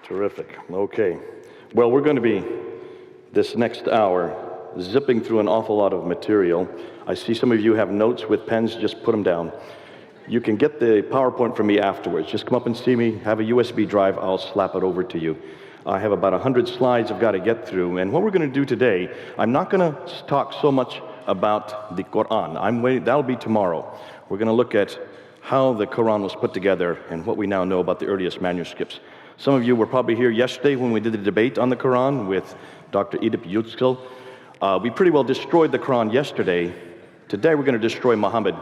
Terrific. Okay. Well, we're going to be, this next hour, zipping through an awful lot of material. I see some of you have notes with pens. Just put them down. You can get the PowerPoint from me afterwards. Just come up and see me, have a USB drive, I'll slap it over to you. I have about 100 slides I've got to get through, and what we're going to do today, I'm not going to talk so much about the Quran. That'll be tomorrow. We're going to look at how the Quran was put together and what we now know about the earliest manuscripts. Some of you were probably here yesterday when we did the debate on the Quran with Dr. Edip Yüksel. We pretty well destroyed the Quran yesterday. Today we're going to destroy Muhammad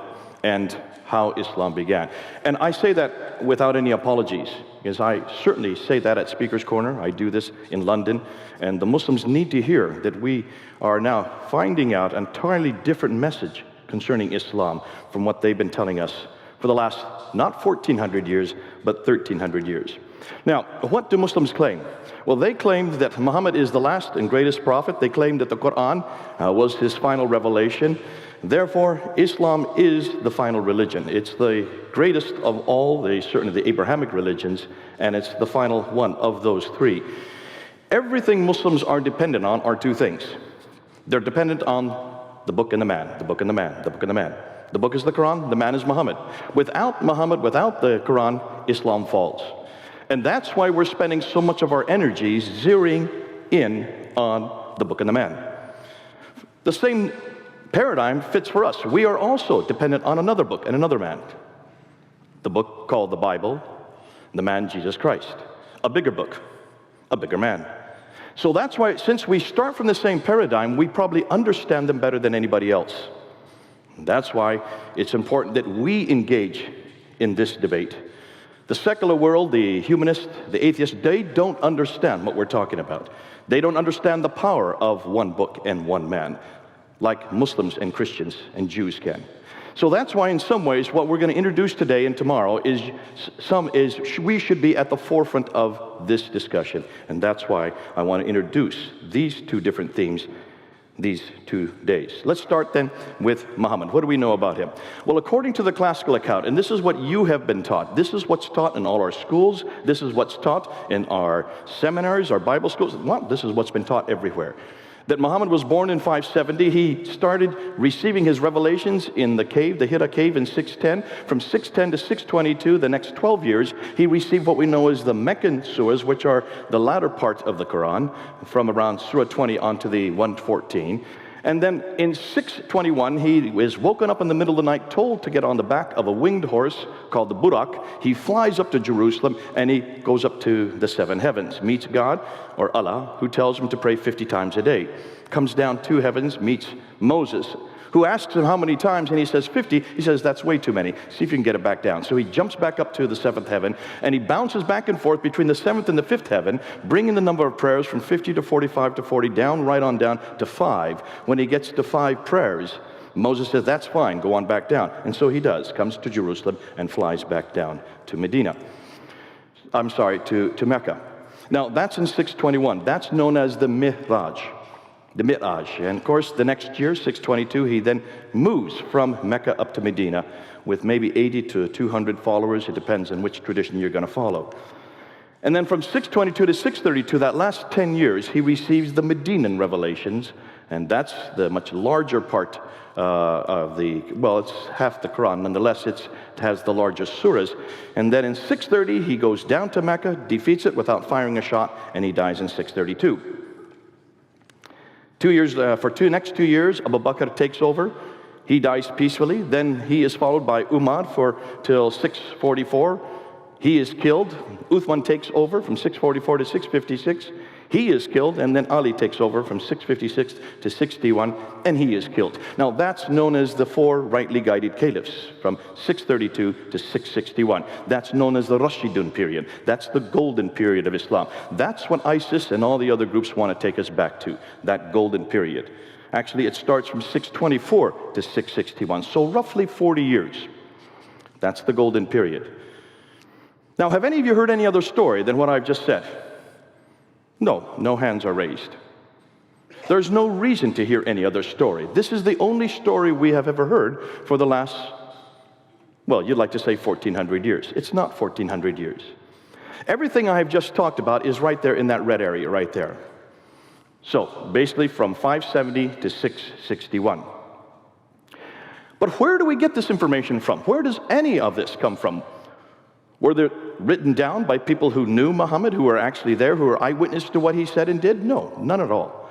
and how Islam began. And I say that without any apologies, because I certainly say that at Speaker's Corner. I do this in London, and the Muslims need to hear that we are now finding out an entirely different message concerning Islam from what they've been telling us for the last, not 1,400 years, but 1,300 years. Now, what do Muslims claim? Well, they claim that Muhammad is the last and greatest prophet. They claim that the Quran was his final revelation. Therefore, Islam is the final religion. It's the greatest of all, certainly the Abrahamic religions, and it's the final one of those three. Everything Muslims are dependent on are two things. They're dependent on the book and the man, the book and the man, the book and the man. The book is the Quran, the man is Muhammad. Without Muhammad, without the Quran, Islam falls. And that's why we're spending so much of our energies zeroing in on the book and the man. The same paradigm fits for us. We are also dependent on another book and another man. The book called the Bible, the man Jesus Christ. A bigger book, a bigger man. So that's why, since we start from the same paradigm, we probably understand them better than anybody else. That's why it's important that we engage in this debate. The secular world, the humanists, the atheists, they don't understand what we're talking about. They don't understand the power of one book and one man, like Muslims and Christians and Jews can. So that's why in some ways what we're going to introduce today and tomorrow is we should be at the forefront of this discussion. And that's why I want to introduce these two different themes these 2 days. Let's start then with Muhammad. What do we know about him? Well, according to the classical account, and this is what you have been taught, this is what's taught in all our schools, this is what's taught in our seminars, our Bible schools, well, this is what's been taught everywhere. That Muhammad was born in 570. He started receiving his revelations in the cave, the Hira cave, in 610. From 610 to 622, the next 12 years, he received what we know as the Meccan surahs, which are the latter part of the Quran, from around Surah 20 on to the 114. And then in 621, he is woken up in the middle of the night, told to get on the back of a winged horse called the Burak. He flies up to Jerusalem, and he goes up to the seven heavens, meets God, or Allah, who tells him to pray 50 times a day. Comes down 2 heavens, meets Moses, who asks him how many times, and he says 50. He says, that's way too many. See if you can get it back down. So he jumps back up to the 7th heaven, and he bounces back and forth between the 7th and the 5th heaven, bringing the number of prayers from 50 to 45 to 40, down, right on down to 5. When he gets to 5 prayers, Moses says, that's fine, go on back down. And so he does, comes to Jerusalem and flies back down to to Mecca. Now, that's in 621. That's known as the Mi'raj. The Mi'raj. And of course, the next year, 622, he then moves from Mecca up to Medina with maybe 80 to 200 followers. It depends on which tradition you're going to follow. And then from 622 to 632, that last 10 years, he receives the Medinan revelations, and that's the much larger part it's half the Quran. Nonetheless, it has the largest surahs. And then in 630, he goes down to Mecca, defeats it without firing a shot, and he dies in 632. 2 years, next 2 years, Abu Bakr takes over. He dies peacefully. Then he is followed by Umar till 644. He is killed. Uthman takes over from 644 to 656. He is killed, and then Ali takes over from 656 to 61, and he is killed. Now, that's known as the 4 rightly guided caliphs, from 632 to 661. That's known as the Rashidun period. That's the golden period of Islam. That's what ISIS and all the other groups want to take us back to, that golden period. Actually, it starts from 624 to 661, so roughly 40 years. That's the golden period. Now, have any of you heard any other story than what I've just said? No hands are raised. There's no reason to hear any other story. This is the only story we have ever heard for the last, well, you'd like to say 1,400 years. It's not 1,400 years. Everything I have just talked about is right there in that red area right there. So basically from 570 to 661. But where do we get this information from? Where does any of this come from? Were they written down by people who knew Muhammad, who were actually there, who were eyewitness to what he said and did? No, none at all.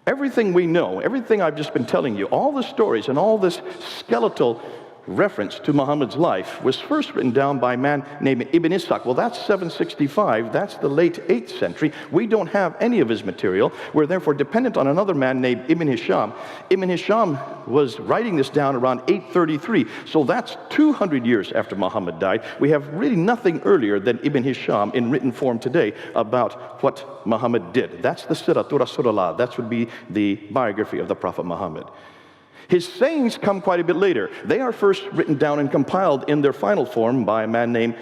Everything we know, everything I've just been telling you, all the stories and all this skeletal reference to Muhammad's life was first written down by a man named Ibn Ishaq. Well, that's 765. That's the late 8th century. We don't have any of his material. We're therefore dependent on another man named Ibn Hisham. Ibn Hisham was writing this down around 833. So that's 200 years after Muhammad died. We have really nothing earlier than Ibn Hisham in written form today about what Muhammad did. That's the Siratul Rasulullah. That would be the biography of the Prophet Muhammad. His sayings come quite a bit later. They are first written down and compiled in their final form by a man named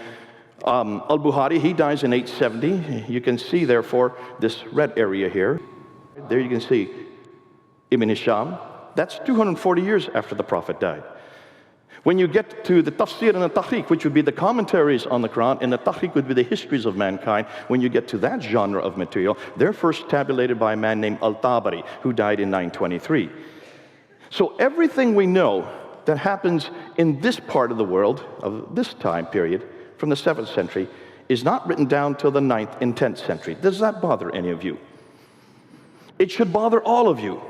Al-Bukhari. He dies in 870. You can see, therefore, this red area here. There you can see Ibn Hisham. That's 240 years after the Prophet died. When you get to the Tafsir and the Tahriq, which would be the commentaries on the Quran, and the Tahriq would be the histories of mankind, when you get to that genre of material, they're first tabulated by a man named Al-Tabari, who died in 923. So everything we know that happens in this part of the world, of this time period, from the 7th century, is not written down till the 9th and 10th century. Does that bother any of you? It should bother all of you.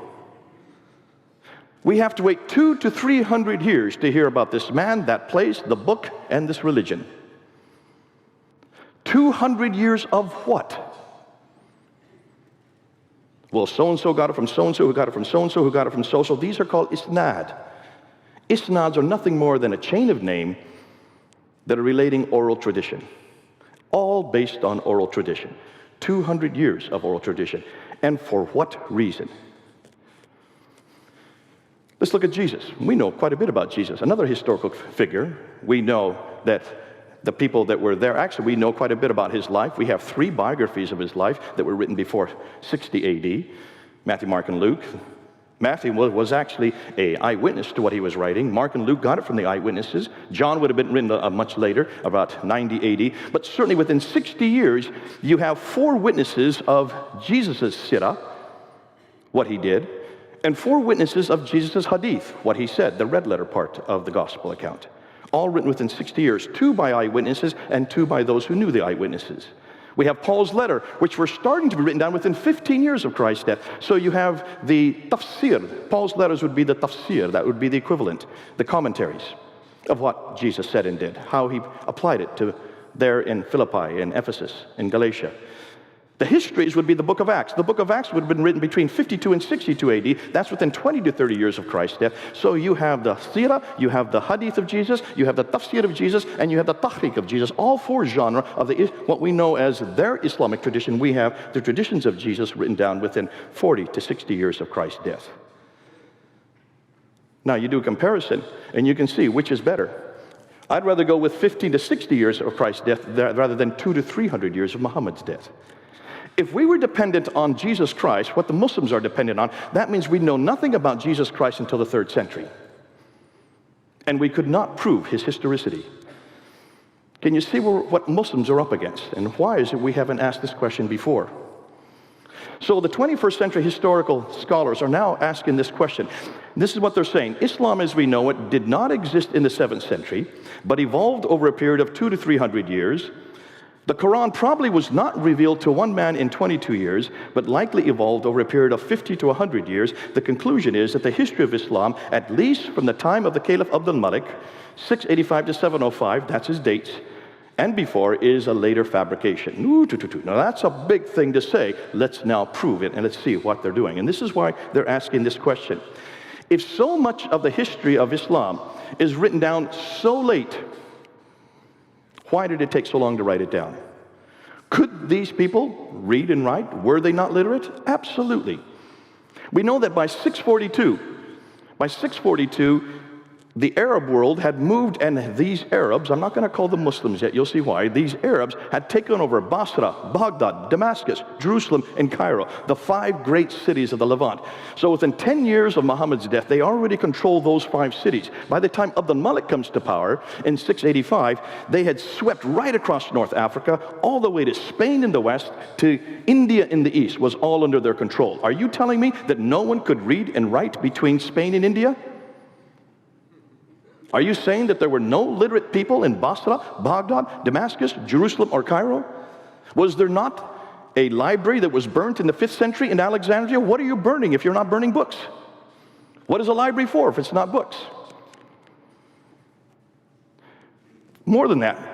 We have to wait 200 to 300 years to hear about this man, that place, the book, and this religion. 200 years of what? Well, so-and-so got it from so-and-so, who got it from so-and-so, who got it from so-and-so. These are called isnad. Isnads are nothing more than a chain of names that are relating oral tradition. All based on oral tradition. 200 years of oral tradition. And for what reason? Let's look at Jesus. We know quite a bit about Jesus. Another historical figure. We know that the people that were there, actually, we know quite a bit about his life. We have 3 biographies of his life that were written before 60 AD. Matthew, Mark, and Luke. Matthew was actually an eyewitness to what he was writing. Mark and Luke got it from the eyewitnesses. John would have been written much later, about 90 AD. But certainly within 60 years, you have 4 witnesses of Jesus' sirah, what he did, and 4 witnesses of Jesus' hadith, what he said, the red letter part of the gospel account. All written within 60 years, 2 by eyewitnesses and 2 by those who knew the eyewitnesses. We have Paul's letter, which were starting to be written down within 15 years of Christ's death. So you have the tafsir. Paul's letters would be the tafsir. That would be the equivalent, the commentaries of what Jesus said and did, how he applied it to there in Philippi, in Ephesus, in Galatia. The histories would be the book of Acts. The book of Acts would have been written between 52 and 62 AD. That's within 20 to 30 years of Christ's death. So you have the seerah, you have the hadith of Jesus, you have the tafsir of Jesus, and you have the tahriq of Jesus. All 4 genera of what we know as their Islamic tradition. We have the traditions of Jesus written down within 40 to 60 years of Christ's death. Now you do a comparison, and you can see which is better. I'd rather go with 50 to 60 years of Christ's death rather than 200 to 300 years of Muhammad's death. If we were dependent on Jesus Christ, what the Muslims are dependent on, that means we know nothing about Jesus Christ until the 3rd century. And we could not prove his historicity. Can you see what Muslims are up against? And why is it we haven't asked this question before? So the 21st century historical scholars are now asking this question. This is what they're saying. Islam as we know it did not exist in the 7th century, but evolved over a period of 200 to 300 years. The Quran probably was not revealed to one man in 22 years, but likely evolved over a period of 50 to 100 years. The conclusion is that the history of Islam, at least from the time of the Caliph Abdul Malik, 685 to 705, that's his dates, and before, is a later fabrication. Now that's a big thing to say. Let's now prove it, and let's see what they're doing. And this is why they're asking this question. If so much of the history of Islam is written down so late, why did it take so long to write it down? Could these people read and write? Were they not literate? Absolutely. We know that by 642, the Arab world had moved, and these Arabs, I'm not going to call them Muslims yet, you'll see why, these Arabs had taken over Basra, Baghdad, Damascus, Jerusalem, and Cairo, the 5 great cities of the Levant. So within 10 years of Muhammad's death, they already controlled those 5 cities. By the time Abd al-Malik comes to power in 685, they had swept right across North Africa, all the way to Spain in the west, to India in the east, was all under their control. Are you telling me that no one could read and write between Spain and India? Are you saying that there were no literate people in Basra, Baghdad, Damascus, Jerusalem, or Cairo? Was there not a library that was burnt in the 5th century in Alexandria? What are you burning if you're not burning books? What is a library for if it's not books? More than that,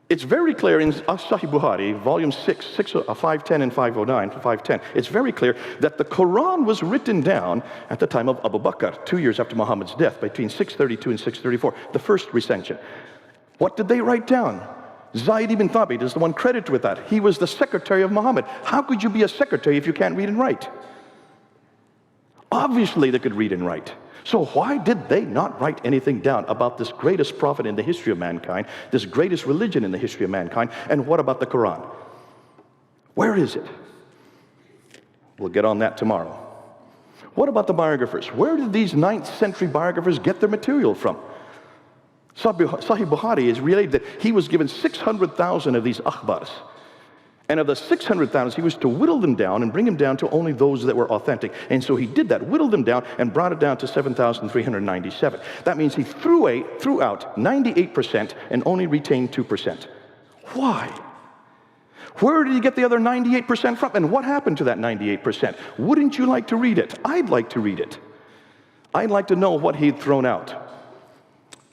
it's very clear in Sahih Bukhari, volume 6, 510 and 509, 510, it's very clear that the Quran was written down at the time of Abu Bakr, 2 years after Muhammad's death, between 632 and 634, the first recension. What did they write down? Zayd ibn Thabit is the one credited with that. He was the secretary of Muhammad. How could you be a secretary if you can't read and write? Obviously they could read and write. So why did they not write anything down about this greatest prophet in the history of mankind, this greatest religion in the history of mankind? And what about the Quran? Where is it? We'll get on that tomorrow. What about the biographers? Where did these 9th century biographers get their material from? Sahih Bukhari is related that he was given 600,000 of these akhbars. And of the 600,000, he was to whittle them down and bring them down to only those that were authentic. And so he did that, whittled them down, and brought it down to 7,397. That means he threw out 98% and only retained 2%. Why? Where did he get the other 98% from? And what happened to that 98%? Wouldn't you like to read it? I'd like to read it. I'd like to know what he'd thrown out.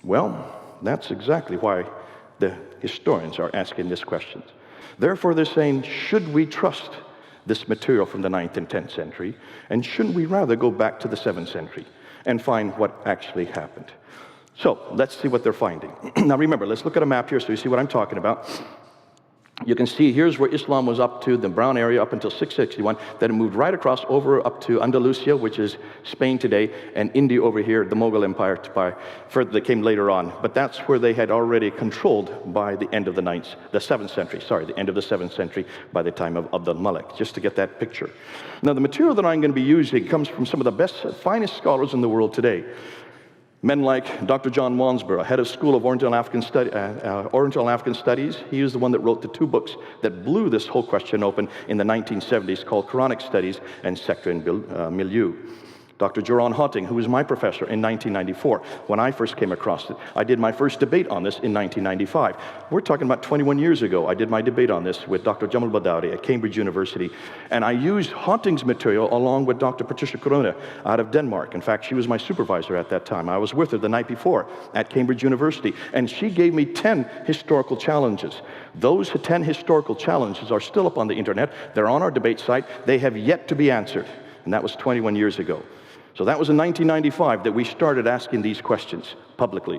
Well, that's exactly why the historians are asking this question. Therefore, they're saying, should we trust this material from the 9th and 10th century? And shouldn't we rather go back to the 7th century and find what actually happened? So let's see what they're finding. Now remember, let's look at a map here so you see what I'm talking about. You can see here's where Islam was up to, the brown area, up until 661. Then it moved right across over up to Andalusia, which is Spain today, and India over here, the Mughal Empire, further that came later on. But that's where they had already controlled by the end of the 7th century, the end of the 7th century by the time of Abd al-Malik, just to get that picture. Now the material that I'm going to be using comes from some of the best, finest scholars in the world today. Men like Dr. John Wansborough, head of School of Oriental African Studies. He was the one that wrote the 2 books that blew this whole question open in the 1970s called Quranic Studies and Sector and Milieu. Dr. Joran Hotting, who was my professor in 1994. When I first came across it, I did my first debate on this in 1995. We're talking about 21 years ago. I did my debate on this with Dr. Jamal Badawi at Cambridge University. And I used Hotting's material along with Dr. Patricia Corona out of Denmark. In fact, she was my supervisor at that time. I was with her the night before at Cambridge University. And she gave me 10 historical challenges. Those 10 historical challenges are still up on the internet. They're on our debate site. They have yet to be answered. And that was 21 years ago. So that was in 1995 that we started asking these questions publicly.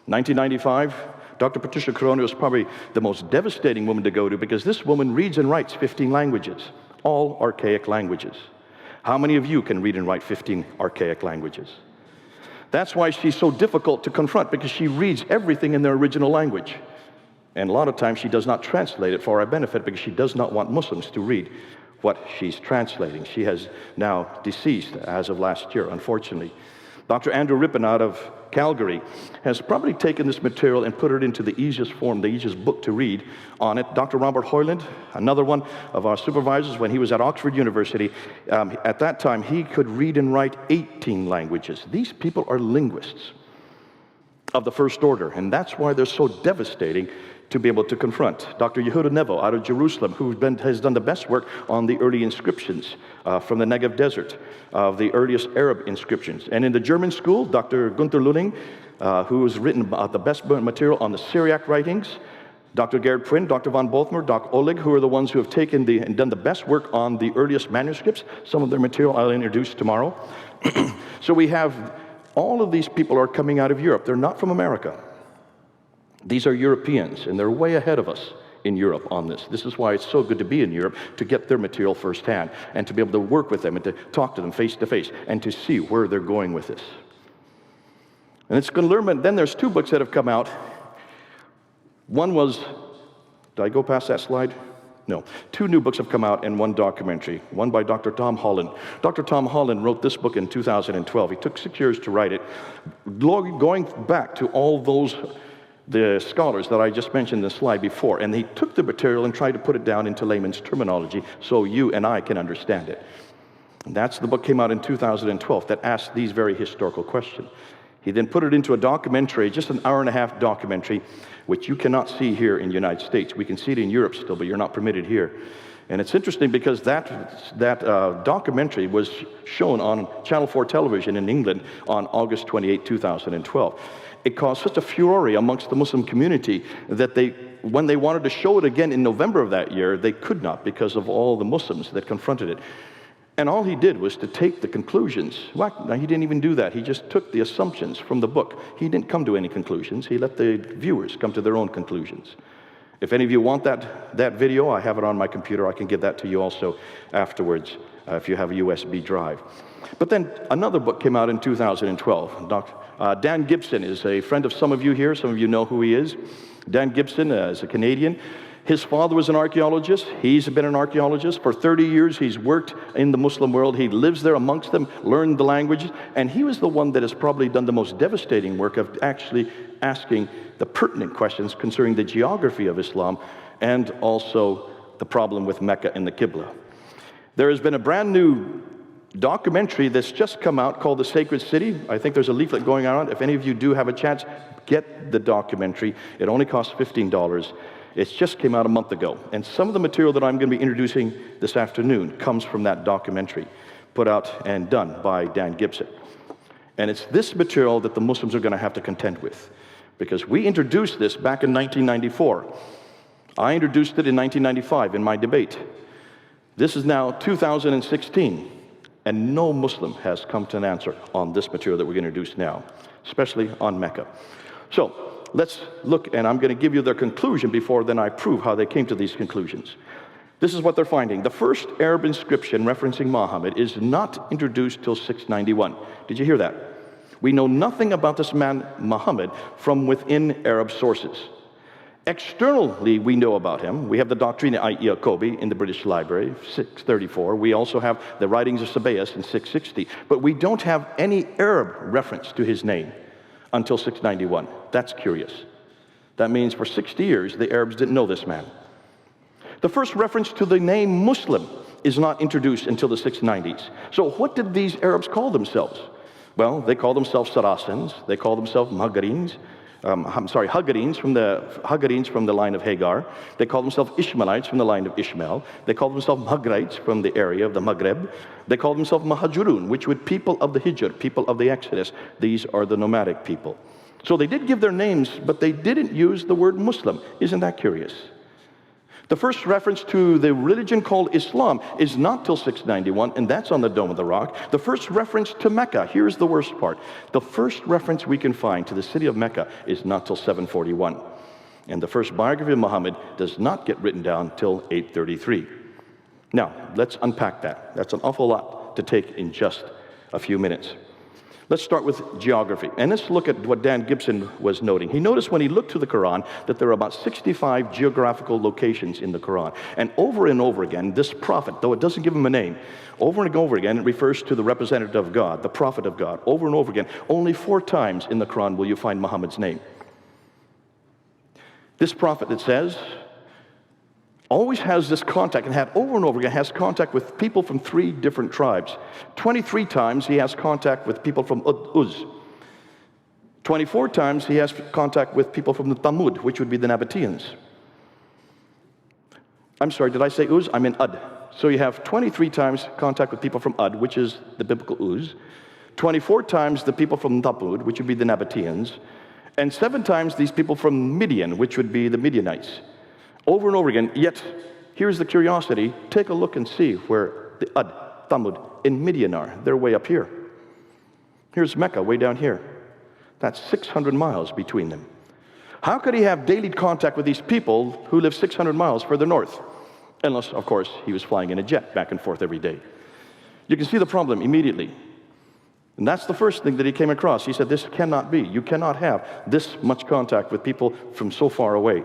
1995, Dr. Patricia Corona was probably the most devastating woman to go to because this woman reads and writes 15 languages, all archaic languages. How many of you can read and write 15 archaic languages? That's why she's so difficult to confront, because she reads everything in their original language. And a lot of times she does not translate it for our benefit because she does not want Muslims to read what she's translating. She has now deceased as of last year, unfortunately. Dr. Andrew Rippon out of Calgary has probably taken this material and put it into the easiest form, the easiest book to read on it. Dr. Robert Hoyland, another one of our supervisors when he was at Oxford University, at that time he could read and write 18 languages. These people are linguists of the first order, and that's why they're so devastating to be able to confront. Dr. Yehuda Nevo out of Jerusalem, who has done the best work on the early inscriptions from the Negev Desert, of the earliest Arab inscriptions. And in the German school, Dr. Gunther Lulling, who has written about the best material on the Syriac writings. Dr. Gerhard Prin, Dr. von Bothmer, Dr. Oleg, who are the ones who have taken and done the best work on the earliest manuscripts. Some of their material I'll introduce tomorrow. So we have all of these people are coming out of Europe. They're not from America. These are Europeans, and they're way ahead of us in Europe on this. This is why it's so good to be in Europe, to get their material firsthand, and to be able to work with them, and to talk to them face to face, and to see where they're going with this. And it's going to learn, then there's 2 books that have come out. One was, did I go past that slide? No. 2 new books have come out and 1 documentary, one by Dr. Tom Holland. Dr. Tom Holland wrote this book in 2012. He took 6 years to write it, going back to all the scholars that I just mentioned in the slide before, and he took the material and tried to put it down into layman's terminology so you and I can understand it. And that's the book came out in 2012 that asked these very historical questions. He then put it into a documentary, just an hour-and-a-half documentary, which you cannot see here in the United States. We can see it in Europe still, but you're not permitted here. And it's interesting because that documentary was shown on Channel 4 television in England on August 28, 2012. It caused such a furore amongst the Muslim community that when they wanted to show it again in November of that year, they could not because of all the Muslims that confronted it. And all he did was to take the conclusions. Well, no, he didn't even do that. He just took the assumptions from the book. He didn't come to any conclusions. He let the viewers come to their own conclusions. If any of you want that video, I have it on my computer. I can give that to you also afterwards if you have a USB drive. But then another book came out in 2012. Dan Gibson is a friend of some of you here. Some of you know who he is. Dan Gibson is a Canadian. His father was an archaeologist. He's been an archaeologist. For 30 years, he's worked in the Muslim world. He lives there amongst them, learned the languages, and he was the one that has probably done the most devastating work of actually asking the pertinent questions concerning the geography of Islam and also the problem with Mecca and the Qibla. There has been a brand new documentary that's just come out called The Sacred City. I think there's a leaflet going on. If any of you do have a chance, get the documentary. It only costs $15. It just came out a month ago. And some of the material that I'm going to be introducing this afternoon comes from that documentary, put out and done by Dan Gibson. And it's this material that the Muslims are going to have to contend with, because we introduced this back in 1994. I introduced it in 1995 in my debate. This is now 2016, and no Muslim has come to an answer on this material that we're going to introduce now, especially on Mecca. So let's look, and I'm going to give you their conclusion before then I prove how they came to these conclusions. This is what they're finding. The first Arab inscription referencing Muhammad is not introduced till 691. Did you hear that? We know nothing about this man, Muhammad, from within Arab sources. Externally, we know about him. We have the Doctrina et Jacobi in the British Library, 634. We also have the writings of Sabaeus in 660. But we don't have any Arab reference to his name until 691. That's curious. That means for 60 years, the Arabs didn't know this man. The first reference to the name Muslim is not introduced until the 690s. So what did these Arabs call themselves? Well, they call themselves Saracens. They call themselves Haggarines from the line of Hagar. They call themselves Ishmaelites from the line of Ishmael. They call themselves Maghrites from the area of the Maghreb. They call themselves Mahajurun, which would people of the Hijr, people of the Exodus. These are the nomadic people. So they did give their names, but they didn't use the word Muslim. Isn't that curious? The first reference to the religion called Islam is not till 691, and that's on the Dome of the Rock. The first reference to Mecca, here's the worst part. The first reference we can find to the city of Mecca is not till 741. And the first biography of Muhammad does not get written down till 833. Now, let's unpack that. That's an awful lot to take in just a few minutes. Let's start with geography, and let's look at what Dan Gibson was noting. He noticed when he looked through the Quran that there are about 65 geographical locations in the Quran. And over again, this prophet, though it doesn't give him a name, over and over again, it refers to the representative of God, the prophet of God. Over and over again, only 4 times in the Quran will you find Muhammad's name. This prophet, it says, always has this contact, and had over and over again, has contact with people from 3 different tribes. 23 times he has contact with people from Uz. 24 times he has contact with people from the Thamud, which would be the Nabateans. I'm sorry, did I say Uz? I meant Ud. So you have 23 times contact with people from Ud, which is the biblical Uz. 24 times the people from Thamud, which would be the Nabateans. And 7 times these people from Midian, which would be the Midianites. Over and over again, yet here's the curiosity. Take a look and see where the Ud, Thamud, and Midian are. They're way up here. Here's Mecca, way down here. That's 600 miles between them. How could he have daily contact with these people who live 600 miles further north? Unless, of course, he was flying in a jet back and forth every day. You can see the problem immediately. And that's the first thing that he came across. He said, this cannot be. You cannot have this much contact with people from so far away.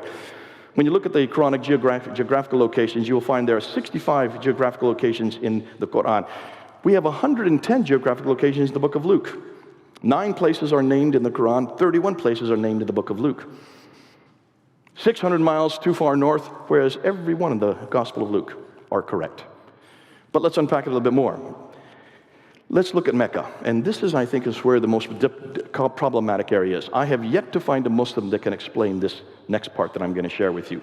When you look at the Quranic geographical locations, you will find there are 65 geographical locations in the Quran. We have 110 geographical locations in the book of Luke. 9 places are named in the Quran, 31 places are named in the book of Luke. 600 miles too far north, whereas every one in the Gospel of Luke are correct. But let's unpack it a little bit more. Let's look at Mecca, and this is, I think, is where the most problematic area is. I have yet to find a Muslim that can explain this next part that I'm going to share with you.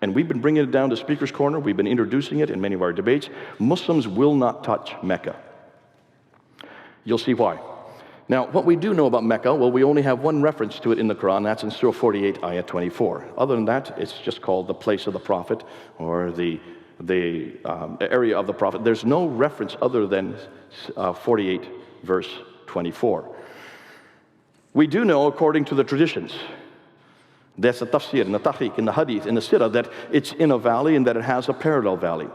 And we've been bringing it down to Speaker's Corner. We've been introducing it in many of our debates. Muslims will not touch Mecca. You'll see why. Now, what we do know about Mecca, well, we only have one reference to it in the Quran, and that's in Surah 48, Ayah 24. Other than that, it's just called the place of the Prophet, or the area of the Prophet. There's no reference other than 48, verse 24. We do know, according to the traditions, that's the tafsir, in the tahqiq, in the hadith, in the sirah, that it's in a valley and that it has a parallel valley,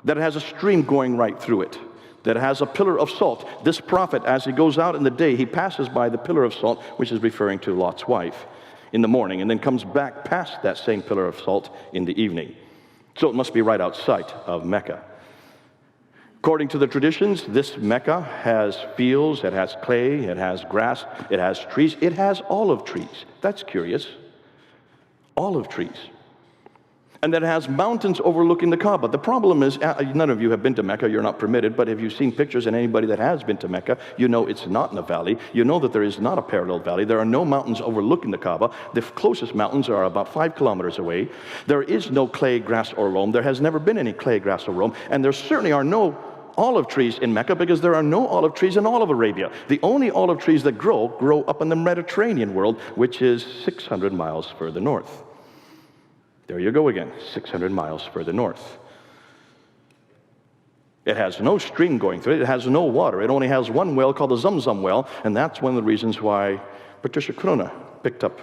that it has a stream going right through it, that it has a pillar of salt. This prophet, as he goes out in the day, he passes by the pillar of salt, which is referring to Lot's wife, in the morning, and then comes back past that same pillar of salt in the evening. So it must be right outside of Mecca. According to the traditions, this Mecca has fields, it has clay, it has grass, it has trees, it has olive trees. That's curious. Olive trees. And that it has mountains overlooking the Kaaba. The problem is, none of you have been to Mecca, you're not permitted, but if you've seen pictures, and anybody that has been to Mecca, you know it's not in a valley. You know that there is not a parallel valley. There are no mountains overlooking the Kaaba. The closest mountains are about 5 kilometers away. There is no clay, grass, or loam. There has never been any clay, grass, or loam. And there certainly are no olive trees in Mecca, because there are no olive trees in all of Arabia. The only olive trees that grow up in the Mediterranean world, which is 600 miles further north. There you go again, 600 miles further north. It has no stream going through it. It has no water. It only has one well called the Zamzam well, and that's one of the reasons why Patricia Corona picked up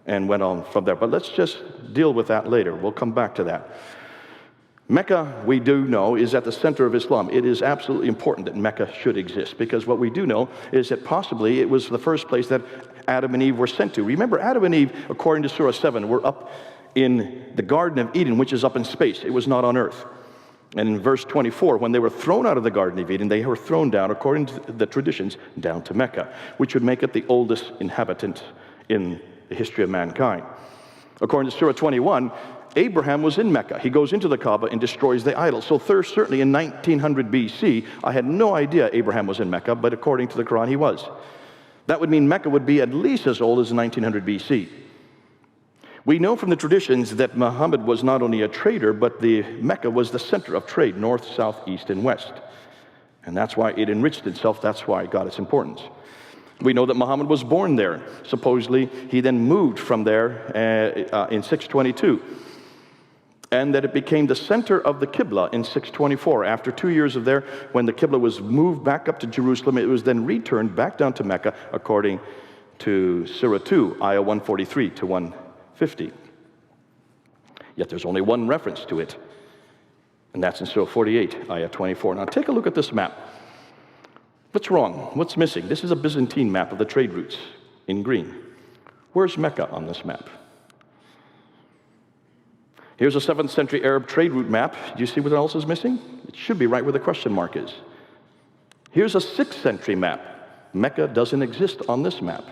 and went on from there. But let's just deal with that later. We'll come back to that. Mecca, we do know, is at the center of Islam. It is absolutely important that Mecca should exist, because what we do know is that possibly it was the first place that Adam and Eve were sent to. Remember, Adam and Eve, according to Surah 7, were up in the Garden of Eden, which is up in space. It was not on earth. And in verse 24, when they were thrown out of the Garden of Eden, they were thrown down, according to the traditions, down to Mecca, which would make it the oldest inhabitant in the history of mankind. According to Surah 21, Abraham was in Mecca. He goes into the Kaaba and destroys the idol. So certainly in 1900 BC, I had no idea Abraham was in Mecca, but according to the Quran, he was. That would mean Mecca would be at least as old as 1900 BC. We know from the traditions that Muhammad was not only a trader, but Mecca was the center of trade, north, south, east, and west. And that's why it enriched itself. That's why it got its importance. We know that Muhammad was born there. Supposedly, he then moved from there in 622. And that it became the center of the Qibla in 624. After 2 years of there, when the Qibla was moved back up to Jerusalem, it was then returned back down to Mecca, according to Surah 2, Ayah 143 to 150. Yet there's only one reference to it, and that's in Surah 48, Ayah 24. Now take a look at this map. What's wrong? What's missing? This is a Byzantine map of the trade routes in green. Where's Mecca on this map? Here's a 7th century Arab trade route map. Do you see what else is missing? It should be right where the question mark is. Here's a 6th century map. Mecca doesn't exist on this map.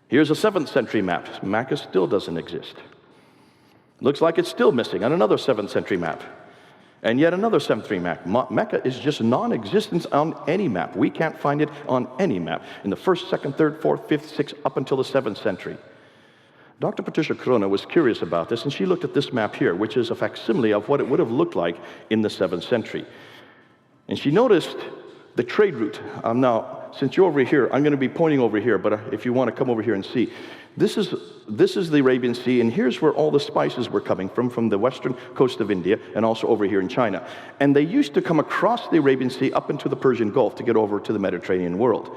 Here's a 7th century map. Mecca still doesn't exist. Looks like it's still missing on another 7th century map. And yet another 7th century map. Mecca is just non-existent on any map. We can't find it on any map. In the 1st, 2nd, 3rd, 4th, 5th, 6th, up until the 7th century. Dr. Patricia Corona was curious about this, and she looked at this map here, which is a facsimile of what it would have looked like in the 7th century. And she noticed the trade route. Now, since you're over here, I'm going to be pointing over here, but if you want to come over here and see, this is the Arabian Sea, and here's where all the spices were coming from the western coast of India, and also over here in China. And they used to come across the Arabian Sea up into the Persian Gulf to get over to the Mediterranean world.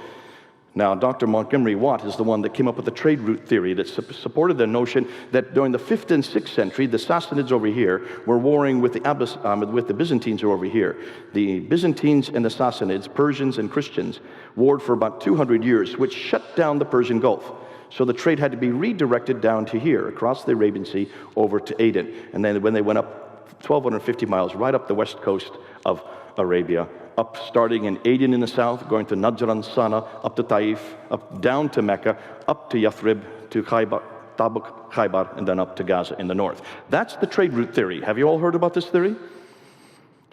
Now, Dr. Montgomery Watt is the one that came up with the trade route theory that supported the notion that during the 5th and 6th century, the Sassanids over here were warring with the Byzantines over here. The Byzantines and the Sassanids, Persians and Christians, warred for about 200 years, which shut down the Persian Gulf. So the trade had to be redirected down to here, across the Arabian Sea, over to Aden. And then when they went up 1,250 miles, right up the west coast of Arabia, up starting in Aden in the south, going to Najran, Sana, up to Taif, up down to Mecca, up to Yathrib, to Khaybar, Tabuk, Khaybar, and then up to Gaza in the north. That's the trade route theory. Have you all heard about this theory?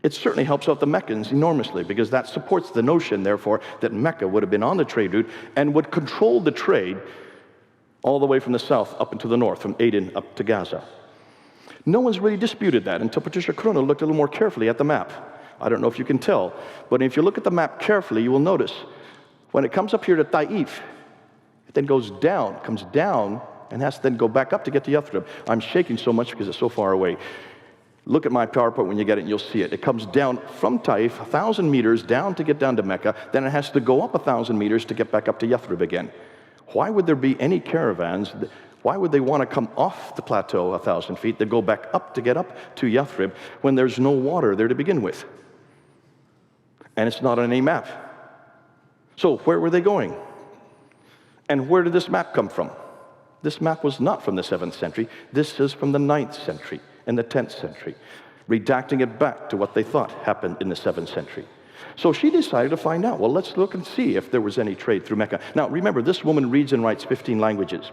It certainly helps out the Meccans enormously, because that supports the notion, therefore, that Mecca would have been on the trade route and would control the trade all the way from the south up into the north, from Aden up to Gaza. No one's really disputed that until Patricia Corona looked a little more carefully at the map. I don't know if you can tell, but if you look at the map carefully, you will notice when it comes up here to Taif, it then goes down, comes down, and has to then go back up to get to Yathrib. I'm shaking so much because it's so far away. Look at my PowerPoint when you get it, and you'll see it. It comes down from Taif, 1,000 meters down to get down to Mecca, then it has to go up 1,000 meters to get back up to Yathrib again. Why would there be any caravans? Why would they want to come off the plateau 1,000 feet, then go back up to get up to Yathrib when there's no water there to begin with? And it's not on any map. So where were they going? And where did this map come from? This map was not from the 7th century. This is from the 9th century and the 10th century, redacting it back to what they thought happened in the 7th century. So she decided to find out. Well, let's look and see if there was any trade through Mecca. Now, remember, this woman reads and writes 15 languages.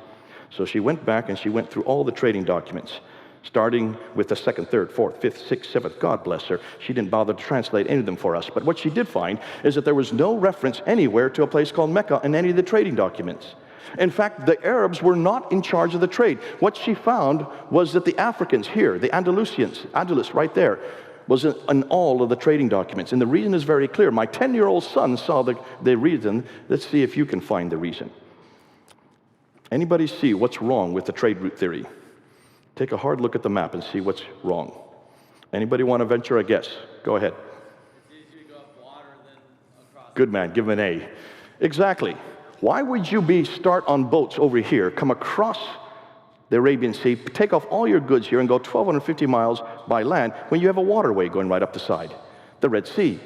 So she went back and she went through all the trading documents, starting with the 2nd, 3rd, 4th, 5th, 6th, 7th. God bless her. She didn't bother to translate any of them for us. But what she did find is that there was no reference anywhere to a place called Mecca in any of the trading documents. In fact, the Arabs were not in charge of the trade. What she found was that the Africans here, the Andalusians, Andalus right there, was in all of the trading documents. And the reason is very clear. My 10-year-old son saw the reason. Let's see if you can find the reason. Anybody see what's wrong with the trade route theory? Take a hard look at the map and see what's wrong. Anybody want to venture a guess? Go ahead. It's easier to go up water than across. Good man, give him an A. Exactly. Why would you start on boats over here, come across the Arabian Sea, take off all your goods here and go 1,250 miles by land when you have a waterway going right up the side, the Red Sea?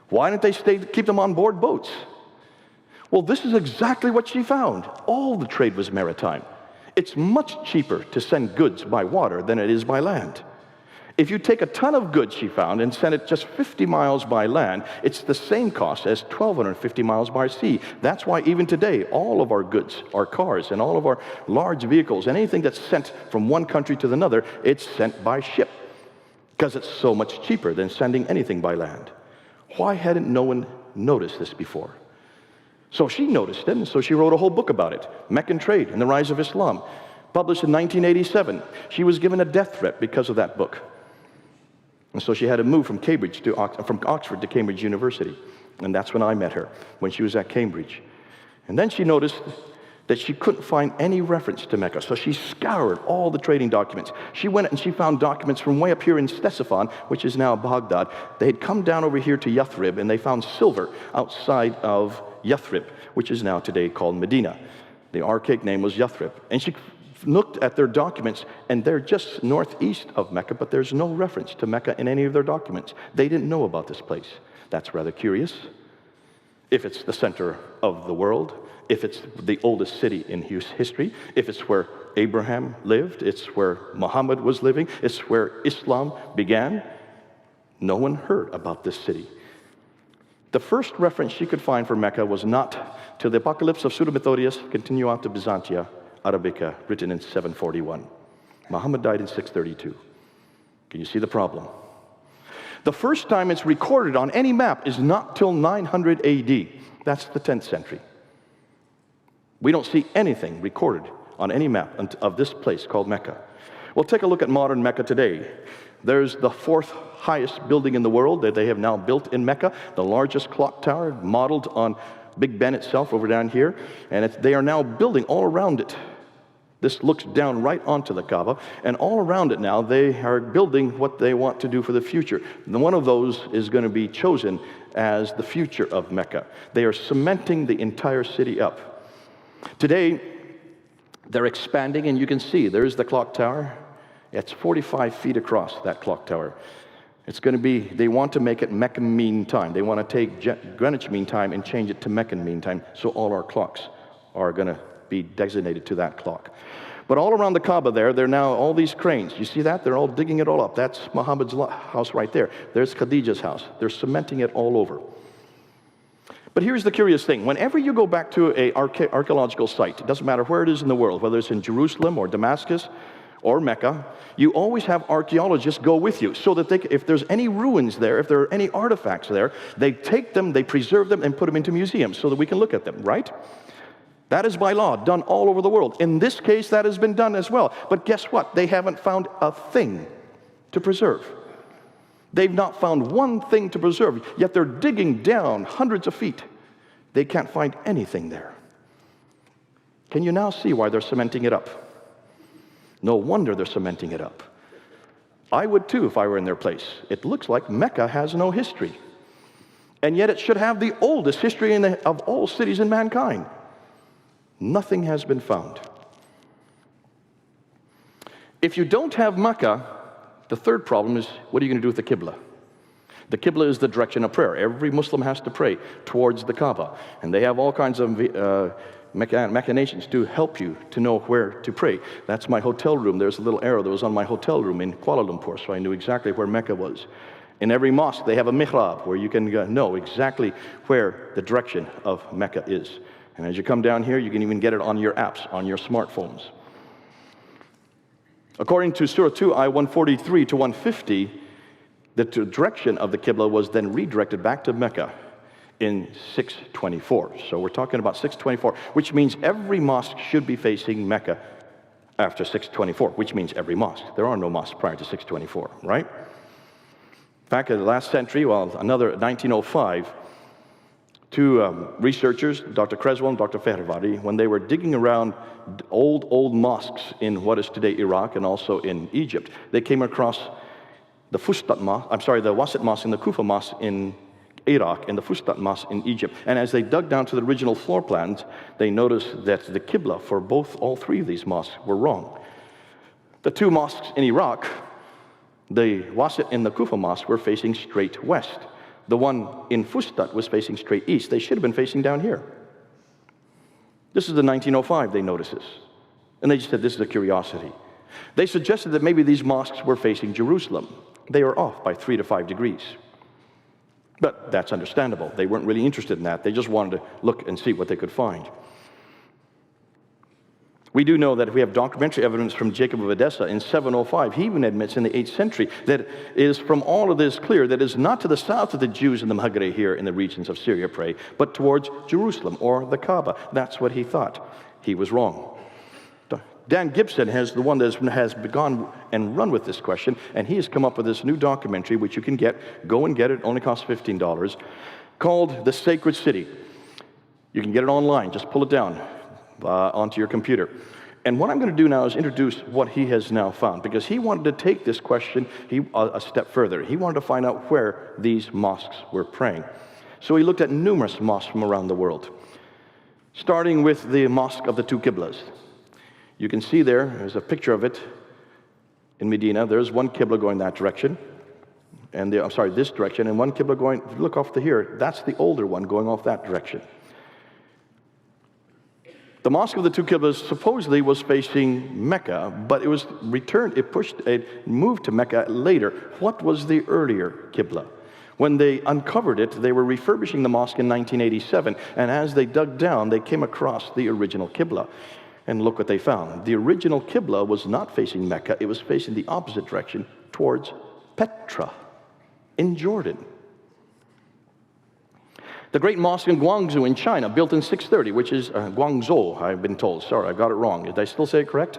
Why didn't they keep them on board boats? Well, this is exactly what she found. All the trade was maritime. It's much cheaper to send goods by water than it is by land. If you take a ton of goods, she found, and send it just 50 miles by land, it's the same cost as 1,250 miles by sea. That's why even today, all of our goods, our cars, and all of our large vehicles, and anything that's sent from one country to another, it's sent by ship, because it's so much cheaper than sending anything by land. Why hadn't no one noticed this before? So she noticed it, and so she wrote a whole book about it, Meccan Trade and the Rise of Islam, published in 1987. She was given a death threat because of that book. And so she had to move from Oxford to Cambridge University. And that's when I met her, when she was at Cambridge. And then she noticed that she couldn't find any reference to Mecca. So she scoured all the trading documents. She went and she found documents from way up here in Ctesiphon, which is now Baghdad. They had come down over here to Yathrib, and they found silver outside of Yathrib, which is now today called Medina. The archaic name was Yathrib. And she looked at their documents, and they're just northeast of Mecca, but there's no reference to Mecca in any of their documents. They didn't know about this place. That's rather curious. If it's the center of the world, if it's the oldest city in history, if it's where Abraham lived, it's where Muhammad was living, it's where Islam began, no one heard about this city. The first reference she could find for Mecca was not to the Apocalypse of Pseudo-Methodius, Continuata Byzantia Arabica, written in 741. Muhammad died in 632. Can you see the problem? The first time it's recorded on any map is not till 900 AD. That's the 10th century. We don't see anything recorded on any map of this place called Mecca. Well, take a look at modern Mecca today. There's the 4th highest building in the world that they have now built in Mecca, the largest clock tower modeled on Big Ben itself over down here, and they are now building all around it. This looks down right onto the Kaaba, and all around it now, they are building what they want to do for the future. And one of those is going to be chosen as the future of Mecca. They are cementing the entire city up. Today, they're expanding, and you can see there's the clock tower. It's 45 feet across, that clock tower. It's going to be, they want to make it Meccan Mean Time. They want to take Greenwich Mean Time and change it to Meccan Mean Time, so all our clocks are going to be designated to that clock. But all around the Kaaba there are now all these cranes. You see that? They're all digging it all up. That's Muhammad's house right there. There's Khadija's house. They're cementing it all over. But here's the curious thing. Whenever you go back to an archaeological site, it doesn't matter where it is in the world, whether it's in Jerusalem or Damascus or Mecca, you always have archaeologists go with you so that if there's any ruins there, if there are any artifacts there, they take them, they preserve them, and put them into museums so that we can look at them, right? That is by law, done all over the world. In this case, that has been done as well. But guess what? They haven't found a thing to preserve. They've not found one thing to preserve, yet they're digging down hundreds of feet. They can't find anything there. Can you now see why they're cementing it up? No wonder they're cementing it up. I would too if I were in their place. It looks like Mecca has no history. And yet it should have the oldest history of all cities in mankind. Nothing has been found. If you don't have Mecca, the third problem is, what are you going to do with the Qibla? The Qibla is the direction of prayer. Every Muslim has to pray towards the Kaaba. And they have all kinds of machinations to help you to know where to pray. That's my hotel room. There's a little arrow that was on my hotel room in Kuala Lumpur, so I knew exactly where Mecca was. In every mosque, they have a mihrab where you can know exactly where the direction of Mecca is. And as you come down here, you can even get it on your apps, on your smartphones. According to Surah 2, Ayah 143 to 150, the direction of the Qibla was then redirected back to Mecca in 624. So we're talking about 624, which means every mosque should be facing Mecca after 624, which means every mosque. There are no mosques prior to 624, right? Back in the last century, well, another 1905, two researchers, Dr. Creswell and Dr. Fehérváry, when they were digging around old mosques in what is today Iraq and also in Egypt, they came across the Wasit Mosque and the Kufa Mosque in Iraq and the Fustat Mosque in Egypt. And as they dug down to the original floor plans, they noticed that the Qibla for all three of these mosques were wrong. The two mosques in Iraq, the Wasit and the Kufa Mosque, were facing straight west. The one in Fustat was facing straight east. They should have been facing down here. This is the 1905 they noticed this. And they just said, this is a curiosity. They suggested that maybe these mosques were facing Jerusalem. They were off by 3 to 5 degrees. But that's understandable. They weren't really interested in that. They just wanted to look and see what they could find. We do know that we have documentary evidence from Jacob of Edessa in 705. He even admits in the 8th century that it is from all of this clear that it is not to the south of the Jews in the Maghreb here in the regions of Syria pray, but towards Jerusalem or the Kaaba. That's what he thought. He was wrong. Dan Gibson has the one that has gone and run with this question, and he has come up with this new documentary, which you can get. Go and get it. It only costs $15, called The Sacred City. You can get it online. Just pull it down onto your computer. And what I'm going to do now is introduce what he has now found, because he wanted to take this question a step further. He wanted to find out where these mosques were praying. So he looked at numerous mosques from around the world, starting with the Mosque of the Two Qiblas. You can see there's a picture of it in Medina. There's one Qibla going that direction, and this direction, and one Qibla going, if you look off to here, that's the older one going off that direction. The Mosque of the Two Qiblas supposedly was facing Mecca, but it was returned, it moved to Mecca later. What was the earlier Qibla? When they uncovered it, they were refurbishing the mosque in 1987, and as they dug down, they came across the original Qibla. And look what they found. The original Qibla was not facing Mecca, it was facing the opposite direction towards Petra in Jordan. The great mosque in Guangzhou in China, built in 630, which is Guangzhou, I've been told. Sorry, I got it wrong. Did I still say it correct?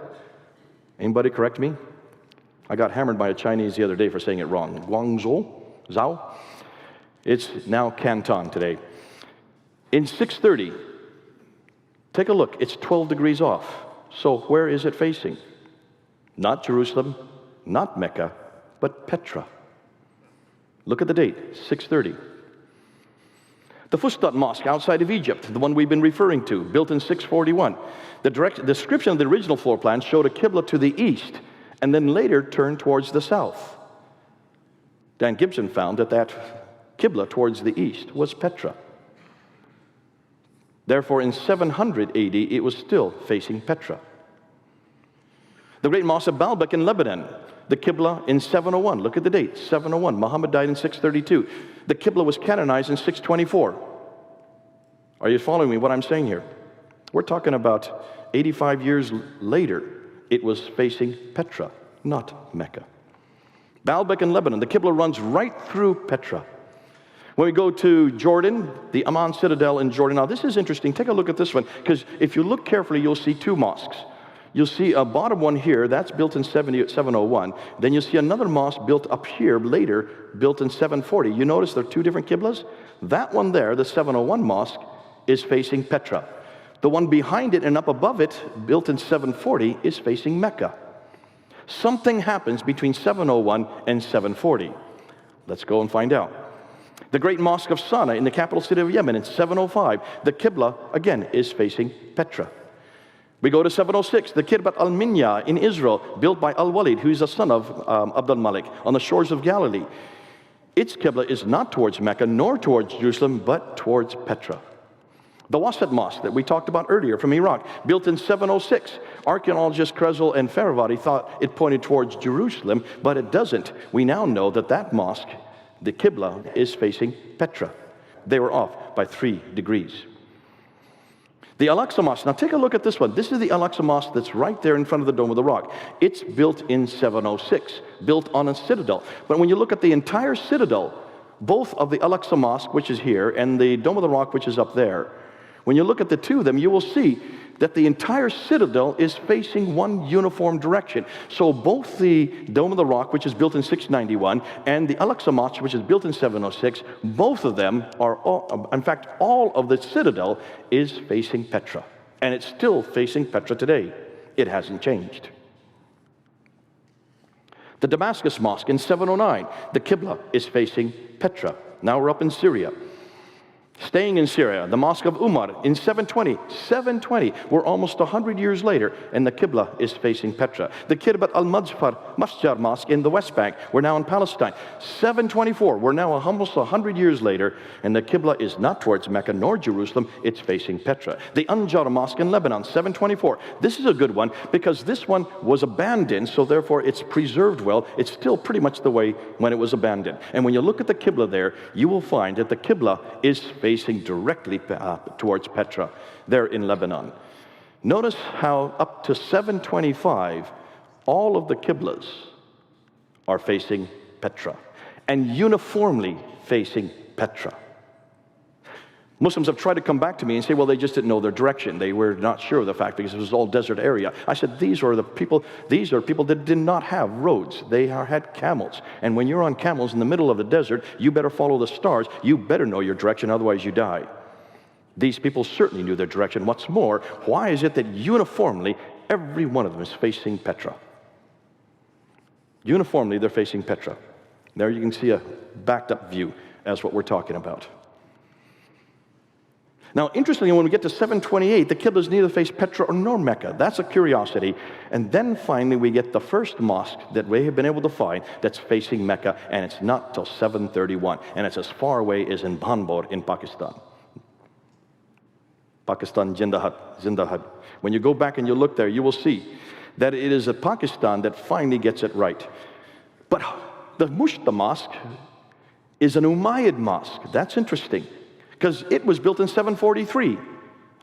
Anybody correct me? I got hammered by a Chinese the other day for saying it wrong. Guangzhou, Zhao. It's now Canton today. In 630, take a look, it's 12 degrees off. So where is it facing? Not Jerusalem, not Mecca, but Petra. Look at the date, 630. The Fustat Mosque outside of Egypt, the one we've been referring to, built in 641. The description of the original floor plan showed a Qibla to the east and then later turned towards the south. Dan Gibson found that Qibla towards the east was Petra. Therefore, in 700 AD, it was still facing Petra. The great Mosque of Baalbek in Lebanon, the Qibla in 701. Look at the date, 701. Muhammad died in 632. The Qibla was canonized in 624. Are you following me what I'm saying here? We're talking about 85 years later, it was facing Petra, not Mecca. Baalbek in Lebanon, the Qibla runs right through Petra. When we go to Jordan, the Amman Citadel in Jordan. Now this is interesting. Take a look at this one, because if you look carefully, you'll see two mosques. You'll see a bottom one here, that's built in 701. Then you'll see another mosque built up here later, built in 740. You notice there are two different Qiblas? That one there, the 701 mosque, is facing Petra. The one behind it and up above it, built in 740, is facing Mecca. Something happens between 701 and 740. Let's go and find out. The great Mosque of Sana'a in the capital city of Yemen in 705, the Qibla, again, is facing Petra. We go to 706, the Kirbat al-Minya in Israel, built by Al-Walid, who is a son of Abdul Malik, on the shores of Galilee. Its Qibla is not towards Mecca, nor towards Jerusalem, but towards Petra. The Wasat Mosque that we talked about earlier from Iraq, built in 706. Archaeologists Krezel and Faravardi thought it pointed towards Jerusalem, but it doesn't. We now know that that mosque, the Qibla, is facing Petra. They were off by 3 degrees. The Al-Aqsa Mosque, now take a look at this one. This is the Al-Aqsa Mosque that's right there in front of the Dome of the Rock. It's built in 706, built on a citadel. But when you look at the entire citadel, both of the Al-Aqsa Mosque, which is here, and the Dome of the Rock, which is up there, when you look at the two of them, you will see that the entire citadel is facing one uniform direction. So both the Dome of the Rock, which is built in 691, and the Al-Aqsa Mosque, which is built in 706, both of them are, in fact, all of the citadel is facing Petra. And it's still facing Petra today. It hasn't changed. The Damascus Mosque in 709, the Qibla is facing Petra. Now we're up in Syria. Staying in Syria, the Mosque of Umar in 720, we're almost 100 years later, and the Qibla is facing Petra. The Kirbat al-Masjar Mosque in the West Bank, we're now in Palestine. 724, we're now almost 100 years later, and the Qibla is not towards Mecca nor Jerusalem, it's facing Petra. The Anjar Mosque in Lebanon, 724. This is a good one because this one was abandoned, so therefore it's preserved well. It's still pretty much the way when it was abandoned. And when you look at the Qibla there, you will find that the Qibla is facing directly towards Petra, there in Lebanon. Notice how up to 725, all of the Qiblas are facing Petra, and uniformly facing Petra. Muslims have tried to come back to me and say, well, they just didn't know their direction. They were not sure of the fact because it was all desert area. I said, these are people that did not have roads. They had camels. And when you're on camels in the middle of the desert, you better follow the stars. You better know your direction, otherwise you die. These people certainly knew their direction. What's more, why is it that uniformly every one of them is facing Petra? Uniformly, they're facing Petra. There you can see a backed up view as what we're talking about. Now, interestingly, when we get to 728, the Qiblas neither face Petra nor Mecca. That's a curiosity. And then finally, we get the first mosque that we have been able to find that's facing Mecca, and it's not till 731. And it's as far away as in Banbor in Pakistan. Pakistan, Zindahad. When you go back and you look there, you will see that it is Pakistan that finally gets it right. But the Mushta Mosque is an Umayyad mosque. That's interesting, because it was built in 743.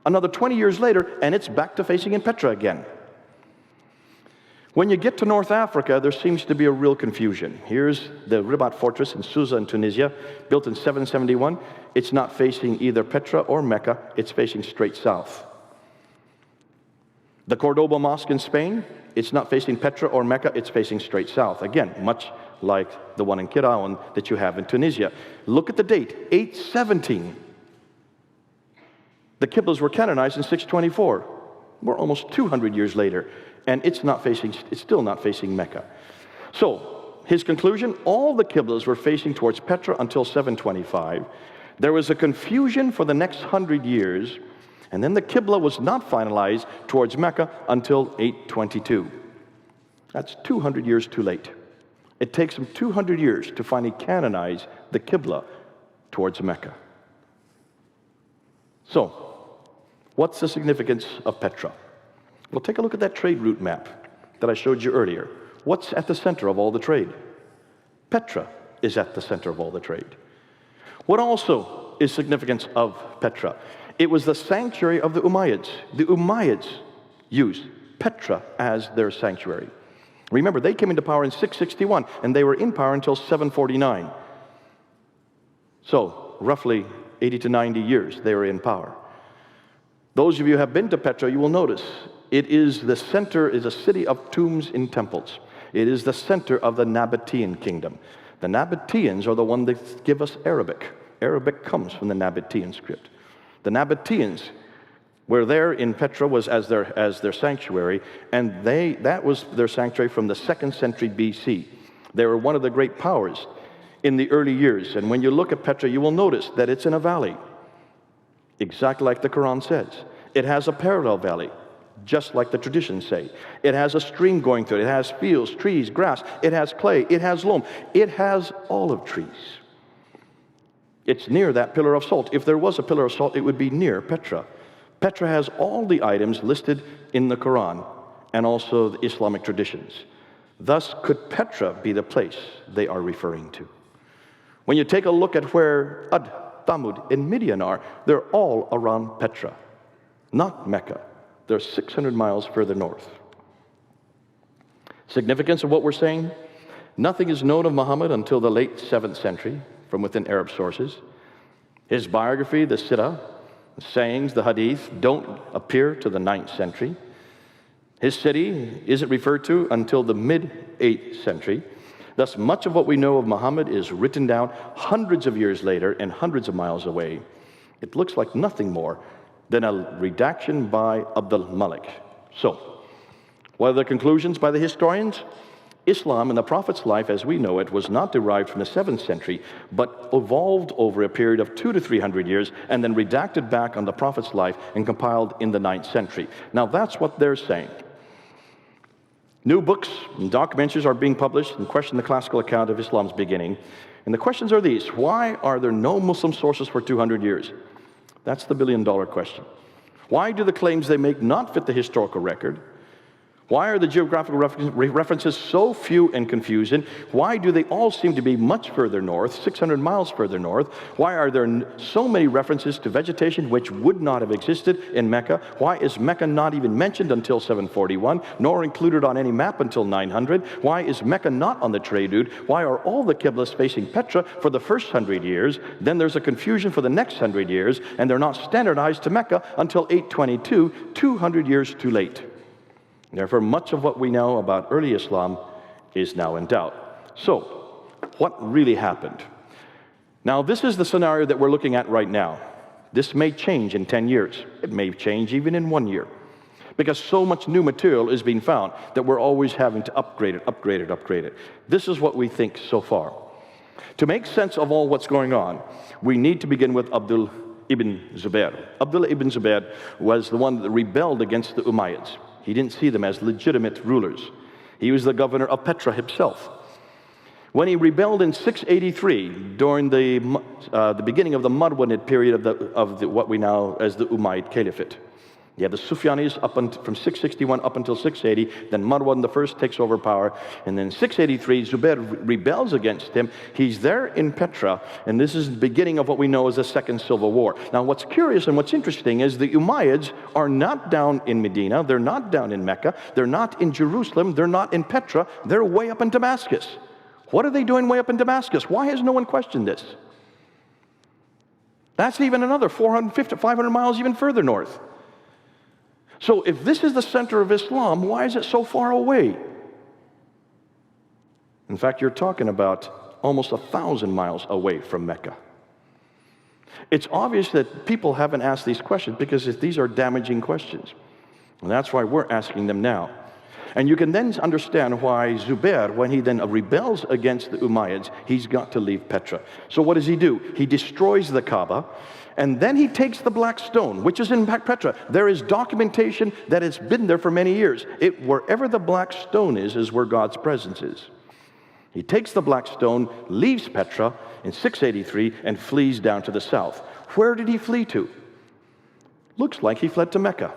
Another 20 years later, and it's back to facing in Petra again. When you get to North Africa, there seems to be a real confusion. Here's the Ribat Fortress in Susa in Tunisia, built in 771. It's not facing either Petra or Mecca, it's facing straight south. The Cordoba Mosque in Spain, it's not facing Petra or Mecca, it's facing straight south. Again, much like the one in Kirawan that you have in Tunisia. Look at the date, 817. The Qiblas were canonized in 624. We're almost 200 years later, and it's still not facing Mecca. So, his conclusion, all the Qiblas were facing towards Petra until 725. There was a confusion for the next 100 years, and then the Qibla was not finalized towards Mecca until 822. That's 200 years too late. It takes them 200 years to finally canonize the Qibla towards Mecca. So, what's the significance of Petra? Well, take a look at that trade route map that I showed you earlier. What's at the center of all the trade? Petra is at the center of all the trade. What also is significance of Petra? It was the sanctuary of the Umayyads. The Umayyads used Petra as their sanctuary. Remember, they came into power in 661, and they were in power until 749. So, roughly 80 to 90 years they were in power. Those of you who have been to Petra, you will notice it is the center, is a city of tombs and temples. It is the center of the Nabatean kingdom. The Nabateans are the one that give us Arabic. Arabic comes from the Nabatean script. The Nabateans were there in Petra was as their sanctuary, and that was their sanctuary from the 2nd century BC. They were one of the great powers in the early years. And when you look at Petra, you will notice that it's in a valley, exactly like the Quran says. It has a parallel valley, just like the traditions say. It has a stream going through it. It has fields, trees, grass. It has clay. It has loam. It has olive trees. It's near that pillar of salt. If there was a pillar of salt, it would be near Petra. Petra has all the items listed in the Quran and also the Islamic traditions. Thus, could Petra be the place they are referring to? When you take a look at where Ad, Thamud, and Midian are, they're all around Petra, not Mecca. They're 600 miles further north. Significance of what we're saying? Nothing is known of Muhammad until the late 7th century from within Arab sources. His biography, the Sirah, the sayings, the Hadith, don't appear to the 9th century. His city isn't referred to until the mid-8th century. Thus, much of what we know of Muhammad is written down hundreds of years later and hundreds of miles away. It looks like nothing more than a redaction by Abdul Malik. So, what are the conclusions by the historians? Islam and the Prophet's life as we know it was not derived from the 7th century, but evolved over a period of 200 to 300 years and then redacted back on the Prophet's life and compiled in the 9th century. Now that's what they're saying. New books and documentaries are being published and question the classical account of Islam's beginning. And the questions are these: why are there no Muslim sources for 200 years? That's the billion-dollar question. Why do the claims they make not fit the historical record? Why are the geographical references so few and confusing? Why do they all seem to be much further north, 600 miles further north? Why are there so many references to vegetation which would not have existed in Mecca? Why is Mecca not even mentioned until 741, nor included on any map until 900? Why is Mecca not on the trade route? Why are all the Qiblas facing Petra for the first 100 years? Then there's a confusion for the next 100 years, and they're not standardized to Mecca until 822, 200 years too late. Therefore, much of what we know about early Islam is now in doubt. So, what really happened? Now, this is the scenario that we're looking at right now. This may change in 10 years. It may change even in 1 year. Because so much new material is being found that we're always having to upgrade it. This is what we think so far. To make sense of all what's going on, we need to begin with Abdullah ibn Zubayr. Abdullah ibn Zubayr was the one that rebelled against the Umayyads. He didn't see them as legitimate rulers. He was the governor of Petra himself. When he rebelled in 683, during the beginning of the Marwanid period of what we know as the Umayyad Caliphate. You have the Sufyanis from 661 up until 680, then Marwan the first takes over power, and then 683, Zubair rebels against him. He's there in Petra, and this is the beginning of what we know as the Second Civil War. Now, what's curious and what's interesting is the Umayyads are not down in Medina, they're not down in Mecca, they're not in Jerusalem, they're not in Petra, they're way up in Damascus. What are they doing way up in Damascus? Why has no one questioned this? That's even another 450, 500 miles even further north. So if this is the center of Islam, why is it so far away? In fact, you're talking about almost 1,000 miles away from Mecca. It's obvious that people haven't asked these questions because these are damaging questions. And that's why we're asking them now. And you can then understand why Zubair, when he then rebels against the Umayyads, he's got to leave Petra. So what does he do? He destroys the Kaaba, and then he takes the black stone, which is in Petra. There is documentation that it's been there for many years. Wherever the black stone is where God's presence is. He takes the black stone, leaves Petra in 683, and flees down to the south. Where did he flee to? Looks like he fled to Mecca.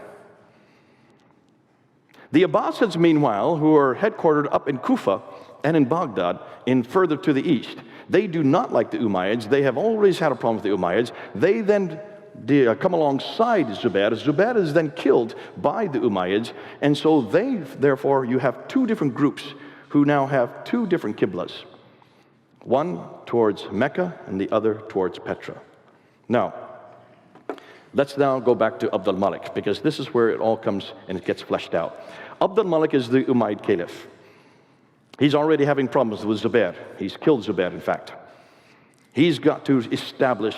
The Abbasids, meanwhile, who are headquartered up in Kufa and in Baghdad, further to the east, they do not like the Umayyads. They have always had a problem with the Umayyads. They then come alongside Zubair. Zubair is then killed by the Umayyads, and so therefore, you have two different groups who now have two different Qiblas. One towards Mecca and the other towards Petra. Now, let's now go back to Abd al-Malik, because this is where it all comes and it gets fleshed out. Abd al-Malik is the Umayyad Caliph. He's already having problems with Zubair. He's killed Zubair, in fact. He's got to establish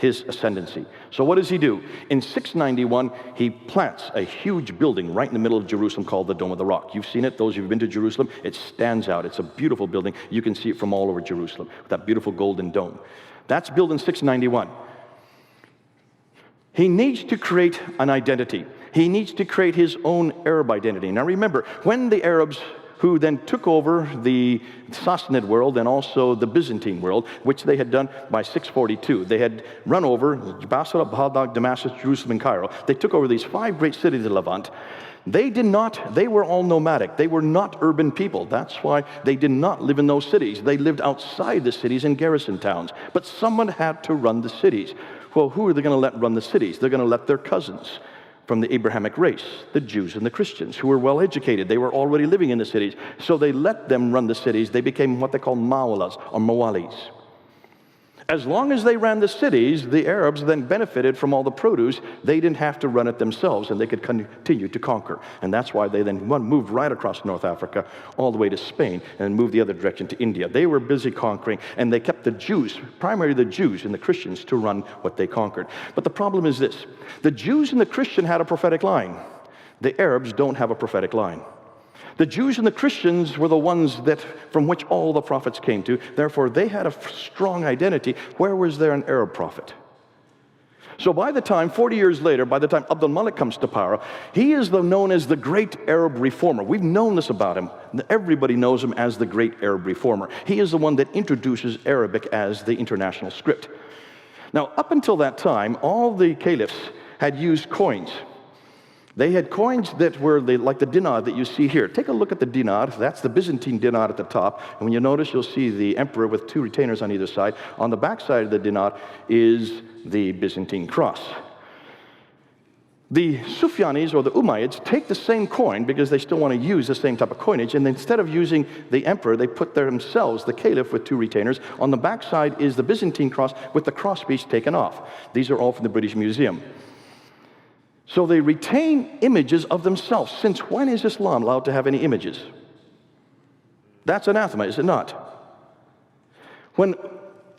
his ascendancy. So what does he do? In 691, he plants a huge building right in the middle of Jerusalem called the Dome of the Rock. You've seen it, those who've been to Jerusalem. It stands out. It's a beautiful building. You can see it from all over Jerusalem, with that beautiful golden dome. That's built in 691. He needs to create an identity. He needs to create his own Arab identity. Now remember, when the Arabs who then took over the Sassanid world and also the Byzantine world, which they had done by 642. They had run over Basra, Baghdad, Damascus, Jerusalem, and Cairo. They took over these 5 great cities of Levant. They were all nomadic. They were not urban people. That's why they did not live in those cities. They lived outside the cities in garrison towns. But someone had to run the cities. Well, who are they going to let run the cities? They're going to let their cousins from the Abrahamic race, the Jews and the Christians, who were well educated. They were already living in the cities. So they let them run the cities. They became what they call mawalas or mawalis. As long as they ran the cities, the Arabs then benefited from all the produce. They didn't have to run it themselves, and they could continue to conquer. And that's why they then moved right across North Africa, all the way to Spain, and moved the other direction to India. They were busy conquering, and they kept the Jews, primarily the Jews and the Christians, to run what they conquered. But the problem is this. The Jews and the Christian had a prophetic line. The Arabs don't have a prophetic line. The Jews and the Christians were the ones from which all the prophets came to. Therefore, they had a strong identity. Where was there an Arab prophet? So by the time, 40 years later, by the time Abd al-Malik comes to power, he is known as the great Arab reformer. We've known this about him. Everybody knows him as the great Arab reformer. He is the one that introduces Arabic as the international script. Now, up until that time, all the caliphs had used coins. They had coins that were like the dinar that you see here. Take a look at the dinar. That's the Byzantine dinar at the top. And when you notice, you'll see the emperor with 2 retainers on either side. On the back side of the dinar is the Byzantine cross. The Sufyanis, or the Umayyads, take the same coin because they still want to use the same type of coinage. And instead of using the emperor, they put themselves, the caliph, with 2 retainers. On the back side is the Byzantine cross with the crosspiece taken off. These are all from the British Museum. So they retain images of themselves. Since when is Islam allowed to have any images? That's anathema, is it not? When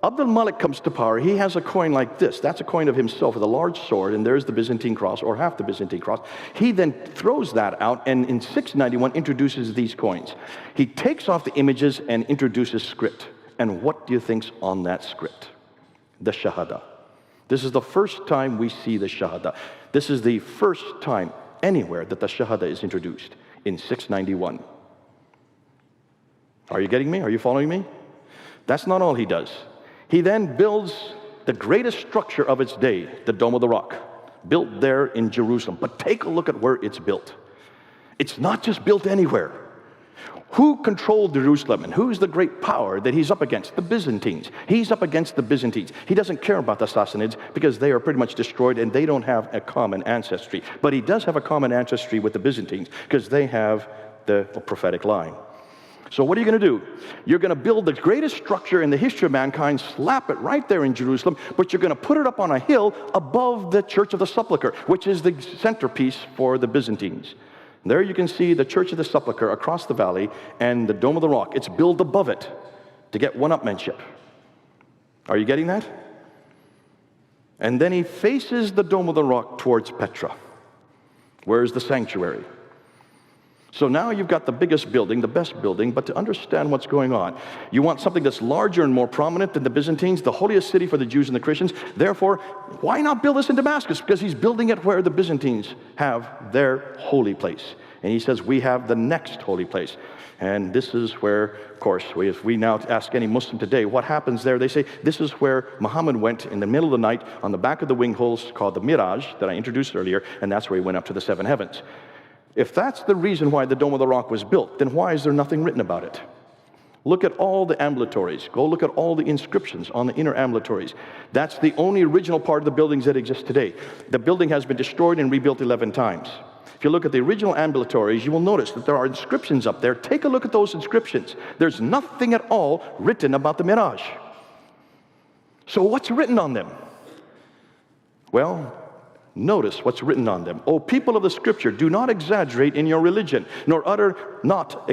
Abd al-Malik comes to power, he has a coin like this. That's a coin of himself with a large sword, and there's the Byzantine cross, or half the Byzantine cross. He then throws that out, and in 691 introduces these coins. He takes off the images and introduces script. And what do you think's on that script? The Shahada. This is the first time we see the Shahada. This is the first time anywhere that the Shahada is introduced, in 691. Are you getting me? Are you following me? That's not all he does. He then builds the greatest structure of its day, the Dome of the Rock, built there in Jerusalem. But take a look at where it's built. It's not just built anywhere. Who controlled Jerusalem, and who's the great power that he's up against? The Byzantines. He's up against the Byzantines. He doesn't care about the Sassanids because they are pretty much destroyed and they don't have a common ancestry. But he does have a common ancestry with the Byzantines because they have the prophetic line. So what are you going to do? You're going to build the greatest structure in the history of mankind, slap it right there in Jerusalem, but you're going to put it up on a hill above the Church of the Sepulchre, which is the centerpiece for the Byzantines. There you can see the Church of the Sepulchre across the valley and the Dome of the Rock. It's built above it to get one-upmanship. Are you getting that? And then he faces the Dome of the Rock towards Petra. Where's the sanctuary? So now you've got the biggest building, the best building, but to understand what's going on, you want something that's larger and more prominent than the Byzantines, the holiest city for the Jews and the Christians. Therefore, why not build this in Damascus? Because he's building it where the Byzantines have their holy place. And he says, we have the next holy place. And this is where, of course, if we now ask any Muslim today, what happens there? They say, this is where Muhammad went in the middle of the night on the back of the wing holes called the Miraj that I introduced earlier, and that's where he went up to the seven heavens. If that's the reason why the Dome of the Rock was built, then why is there nothing written about it? Look at all the ambulatories. Go look at all the inscriptions on the inner ambulatories. That's the only original part of the buildings that exist today. The building has been destroyed and rebuilt 11 times. If you look at the original ambulatories, you will notice that there are inscriptions up there. Take a look at those inscriptions. There's nothing at all written about the Miraj. So what's written on them? Well, notice what's written on them. O people of the Scripture, do not exaggerate in your religion, nor utter not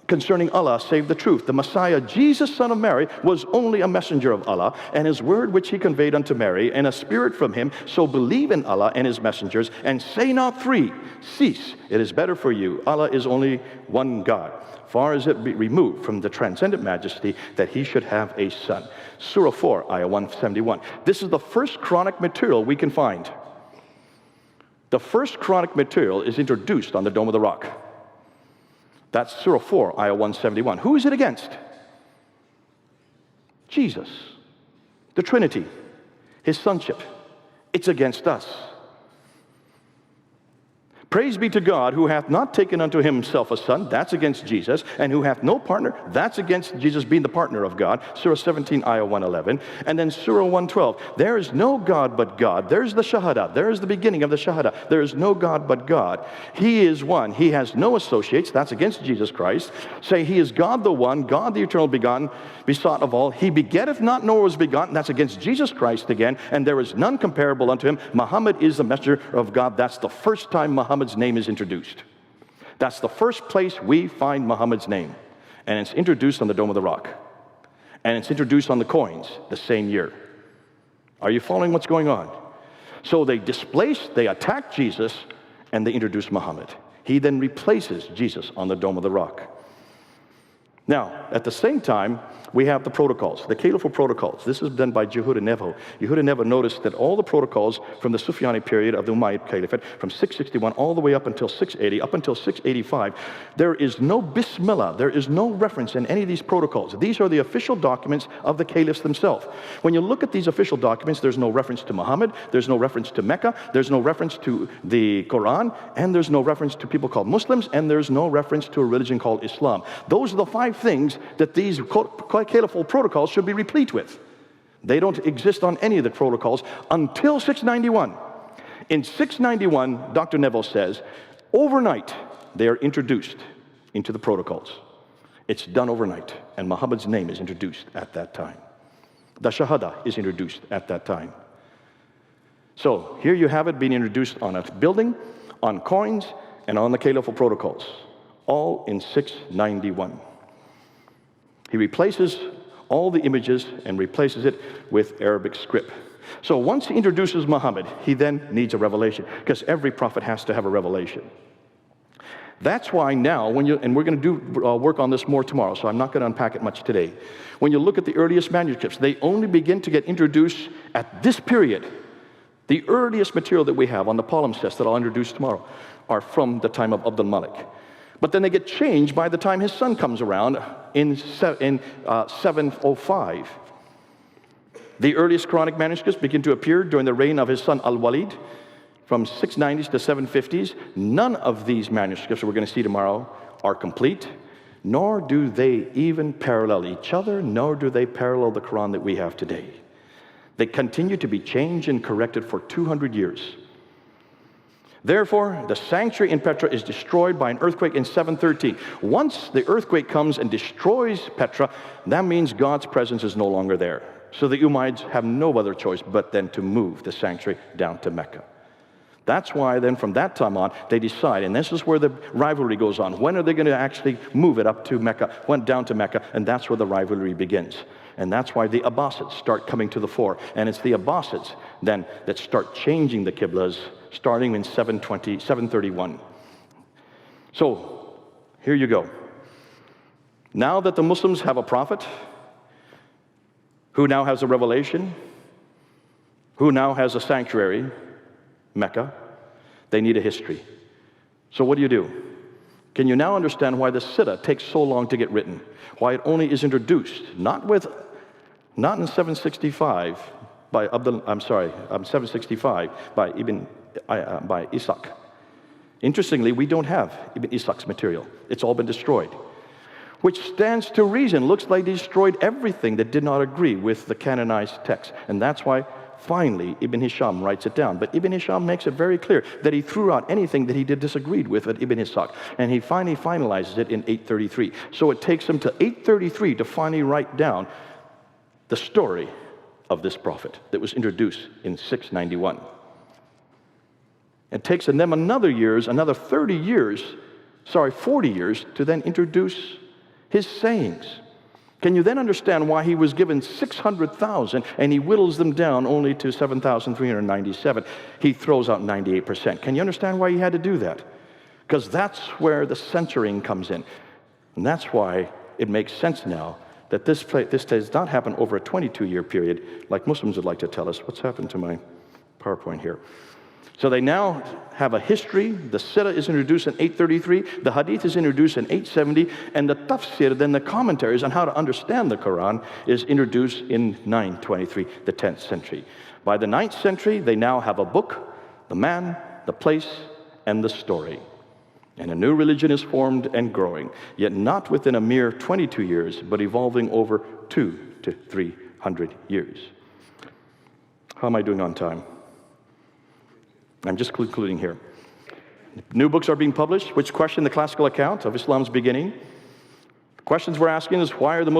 concerning Allah save the truth. The Messiah, Jesus, son of Mary, was only a messenger of Allah, and his word which he conveyed unto Mary, and a spirit from him. So believe in Allah and his messengers, and say not three. Cease. It is better for you. Allah is only one God. Far as it be removed from the transcendent majesty that he should have a son. Surah 4, Ayah 171. This is the first Quranic material we can find. The first Quranic material is introduced on the Dome of the Rock. That's Surah 4, Ayah 171. Who is it against? Jesus, the Trinity, his sonship. It's against us. Praise be to God, who hath not taken unto himself a son, that's against Jesus, and who hath no partner, that's against Jesus being the partner of God, Surah 17, Ayah 111, and then Surah 112, there is no God but God, there's the Shahada, there's the beginning of the Shahada, there is no God but God, he is one, he has no associates, that's against Jesus Christ, say he is God the one, God the eternal begotten, besought of all, he begetteth not nor was begotten, that's against Jesus Christ again, and there is none comparable unto him, Muhammad is the messenger of God, that's the first time Muhammad's name is introduced. That's the first place we find Muhammad's name. And it's introduced on the Dome of the Rock. And it's introduced on the coins the same year. Are you following what's going on? So they attack Jesus, and they introduce Muhammad. He then replaces Jesus on the Dome of the Rock. Now, at the same time, we have the protocols, the Caliphal protocols. This is done by Yehuda Nevo. Yehuda Nevo noticed that all the protocols from the Sufyani period of the Umayyad Caliphate, from 661 all the way up until 680, up until 685, there is no Bismillah, there is no reference in any of these protocols. These are the official documents of the caliphs themselves. When you look at these official documents, there's no reference to Muhammad, there's no reference to Mecca, there's no reference to the Quran, and there's no reference to people called Muslims, and there's no reference to a religion called Islam. Those are the 5 things that these Caliphal protocols should be replete with. They don't exist on any of the protocols until 691. In 691, Dr. Neville says, overnight they are introduced into the protocols. It's done overnight, and Muhammad's name is introduced at that time. The Shahada is introduced at that time. So here you have it being introduced on a building, on coins, and on the Caliphal protocols, all in 691. He replaces all the images and replaces it with Arabic script. So once he introduces Muhammad, he then needs a revelation, because every prophet has to have a revelation. That's why now, and we're going to do work on this more tomorrow, so I'm not going to unpack it much today. When you look at the earliest manuscripts, they only begin to get introduced at this period. The earliest material that we have on the palimpsest that I'll introduce tomorrow are from the time of Abdul Malik. But then they get changed by the time his son comes around in 705. The earliest Quranic manuscripts begin to appear during the reign of his son Al-Walid from 690s to 750s. None of these manuscripts that we're going to see tomorrow are complete, nor do they even parallel each other, nor do they parallel the Quran that we have today. They continue to be changed and corrected for 200 years. Therefore, the sanctuary in Petra is destroyed by an earthquake in 713. Once the earthquake comes and destroys Petra, that means God's presence is no longer there. So the Umayyads have no other choice but then to move the sanctuary down to Mecca. That's why then from that time on, they decide, and this is where the rivalry goes on. When are they going to actually move it up to Mecca, down to Mecca, and that's where the rivalry begins. And that's why the Abbasids start coming to the fore. And it's the Abbasids then that start changing the Qiblas starting in 731. So, here you go. Now that the Muslims have a prophet, who now has a revelation, who now has a sanctuary, Mecca, they need a history. So what do? Can you now understand why the Siddha takes so long to get written? Why it only is introduced, not in 765 by 765 by by Ishaq. Interestingly, we don't have Ibn Ishaq's material. It's all been destroyed. Which stands to reason. Looks like they destroyed everything that did not agree with the canonized text. And that's why finally Ibn Hisham writes it down. But Ibn Hisham makes it very clear that he threw out anything that he disagreed with at Ibn Ishaq. And he finally finalizes it in 833. So it takes him to 833 to finally write down the story of this prophet that was introduced in 691. It takes them another 40 years to then introduce his sayings. Can you then understand why he was given 600,000 and he whittles them down only to 7,397? He throws out 98%. Can you understand why he had to do that? Because that's where the censoring comes in. And that's why it makes sense now that this does not happen over a 22-year period like Muslims would like to tell us. What's happened to my PowerPoint here? So they now have a history. The Siddha is introduced in 833. The Hadith is introduced in 870. And the Tafsir, then the commentaries on how to understand the Quran, is introduced in 923, the 10th century. By the 9th century, they now have a book, the man, the place, and the story. And a new religion is formed and growing, yet not within a mere 22 years, but evolving over 200 to 300 years. How am I doing on time? I'm just concluding here. New books are being published which question the classical account of Islam's beginning. The questions we're asking is, why are the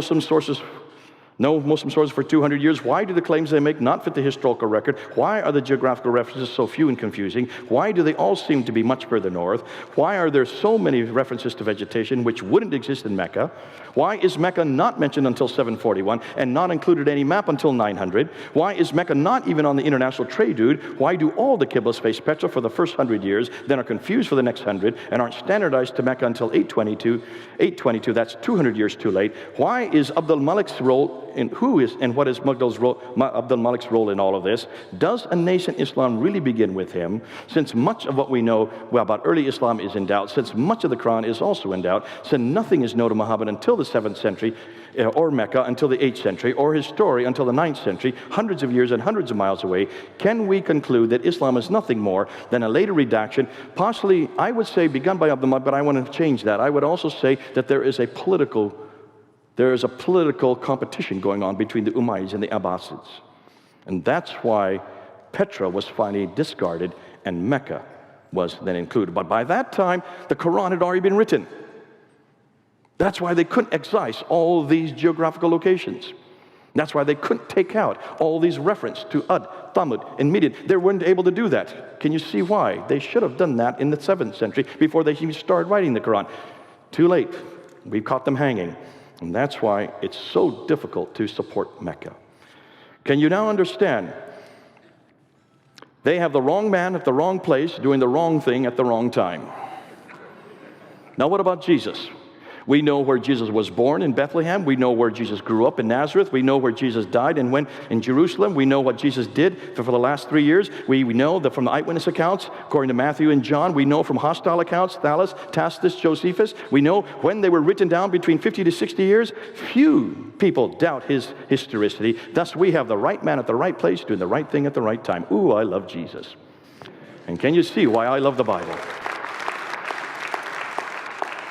no Muslim sources for 200 years? Why do the claims they make not fit the historical record? Why are the geographical references so few and confusing? Why do they all seem to be much further north? Why are there so many references to vegetation which wouldn't exist in Mecca? Why is Mecca not mentioned until 741 and not included any map until 900? Why is Mecca not even on the international trade route? Why do all the Qiblas face Petra for the first 100 years, then are confused for the next 100, and aren't standardized to Mecca until 822, that's 200 years too late? Why is Abdul Malik's role what is Abdul Malik's role in all of this? Does a nascent Islam really begin with him? Since much of what we know about early Islam is in doubt, since much of the Quran is also in doubt, since nothing is known of Muhammad until the 7th century, or Mecca until the 8th century, or his story until the 9th century, hundreds of years and hundreds of miles away, can we conclude that Islam is nothing more than a later redaction, possibly, I would say, begun by Abdul Malik, but I want to change that. I would also say that there is a political competition going on between the Umayyads and the Abbasids. And that's why Petra was finally discarded and Mecca was then included. But by that time, the Quran had already been written. That's why they couldn't excise all these geographical locations. That's why they couldn't take out all these references to Ad, Thamud, and Midian. They weren't able to do that. Can you see why? They should have done that in the 7th century before they even started writing the Quran. Too late. We've caught them hanging. And that's why it's so difficult to support Mecca. Can you now understand? They have the wrong man at the wrong place doing the wrong thing at the wrong time. Now what about Jesus? We know where Jesus was born in Bethlehem. We know where Jesus grew up in Nazareth. We know where Jesus died and went in Jerusalem. We know what Jesus did for the last 3 years. We know that from the eyewitness accounts, according to Matthew and John. We know from hostile accounts, Thales, Tacitus, Josephus. We know when they were written down between 50 to 60 years. Few people doubt his historicity. Thus, we have the right man at the right place doing the right thing at the right time. Ooh, I love Jesus. And can you see why I love the Bible?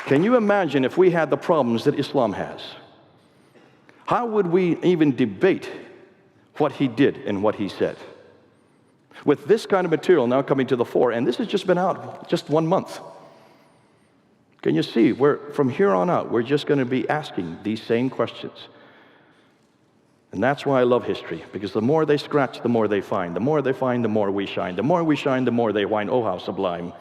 Can you imagine if we had the problems that Islam has? How would we even debate what he did and what he said? With this kind of material now coming to the fore, and this has just been out just 1 month. Can you see, from here on out, we're just going to be asking these same questions. And that's why I love history, because the more they scratch, the more they find. The more they find, the more we shine. The more we shine, the more they whine, oh, how sublime.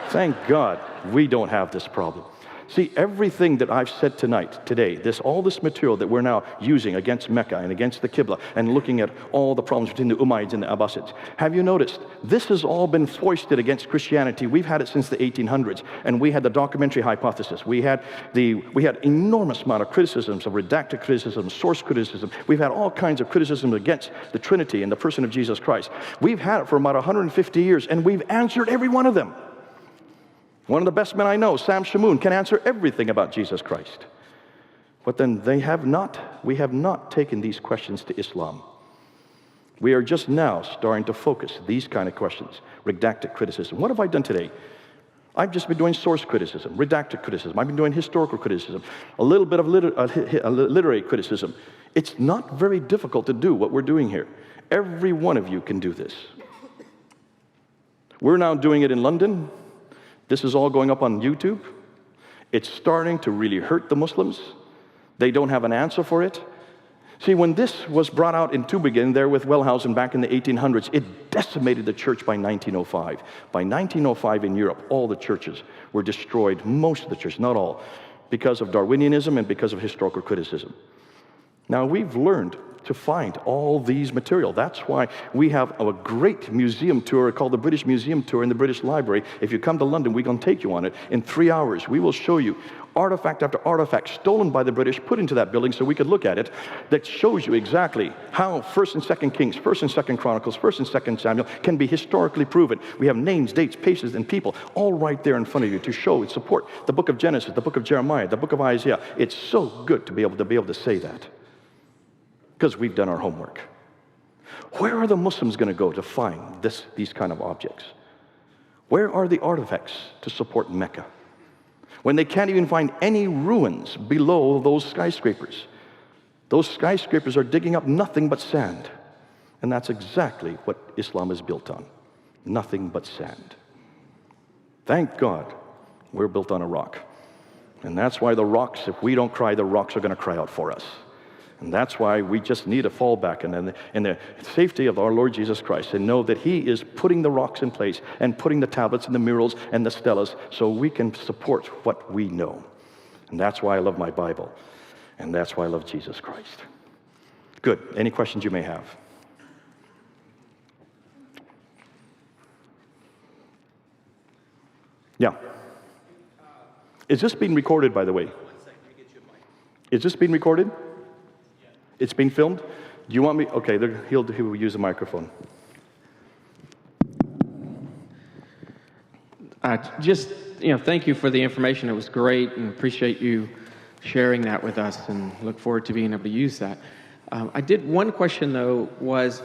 Thank God we don't have this problem. See, everything that I've said today, all this material that we're now using against Mecca and against the Qibla and looking at all the problems between the Umayyads and the Abbasids, have you noticed this has all been foisted against Christianity? We've had it since the 1800s, and we had the documentary hypothesis. We had enormous amount of criticisms, of redacted criticism, source criticism. We've had all kinds of criticism against the Trinity and the person of Jesus Christ. We've had it for about 150 years, and we've answered every one of them. One of the best men I know, Sam Shamoun, can answer everything about Jesus Christ. But then we have not taken these questions to Islam. We are just now starting to focus these kind of questions, redacted criticism. What have I done today? I've just been doing source criticism, redacted criticism. I've been doing historical criticism, a little bit of literary criticism. It's not very difficult to do what we're doing here. Every one of you can do this. We're now doing it in London. This is all going up on YouTube. It's starting to really hurt the Muslims. They don't have an answer for it. See, when this was brought out in Tübingen there with Wellhausen back in the 1800s, it decimated the church by 1905. By 1905 in Europe, all the churches were destroyed, most of the churches, not all, because of Darwinianism and because of historical criticism. Now, we've learned to find all these material. That's why we have a great museum tour called the British Museum Tour in the British Library. If you come to London, we're going to take you on it. In 3 hours, we will show you artifact after artifact stolen by the British, put into that building so we could look at it, that shows you exactly how 1st and 2nd Kings, 1st and 2nd Chronicles, 1st and 2nd Samuel can be historically proven. We have names, dates, places, and people all right there in front of you to show and support the book of Genesis, the book of Jeremiah, the book of Isaiah. It's so good to be able to say that, because we've done our homework. Where are the Muslims going to go to find these kind of objects? Where are the artifacts to support Mecca, when they can't even find any ruins below those skyscrapers? Those skyscrapers are digging up nothing but sand. And that's exactly what Islam is built on. Nothing but sand. Thank God we're built on a rock. And that's why the rocks, if we don't cry, the rocks are going to cry out for us. And that's why we just need to fall back in the safety of our Lord Jesus Christ and know that He is putting the rocks in place and putting the tablets and the murals and the stelas so we can support what we know. And that's why I love my Bible. And that's why I love Jesus Christ. Good. Any questions you may have? Yeah. Is this being recorded, by the way? Is this being recorded? It's being filmed? Do you want me? Okay, he will use the microphone. Thank you for the information. It was great, and appreciate you sharing that with us, and look forward to being able to use that. I did one question, though, was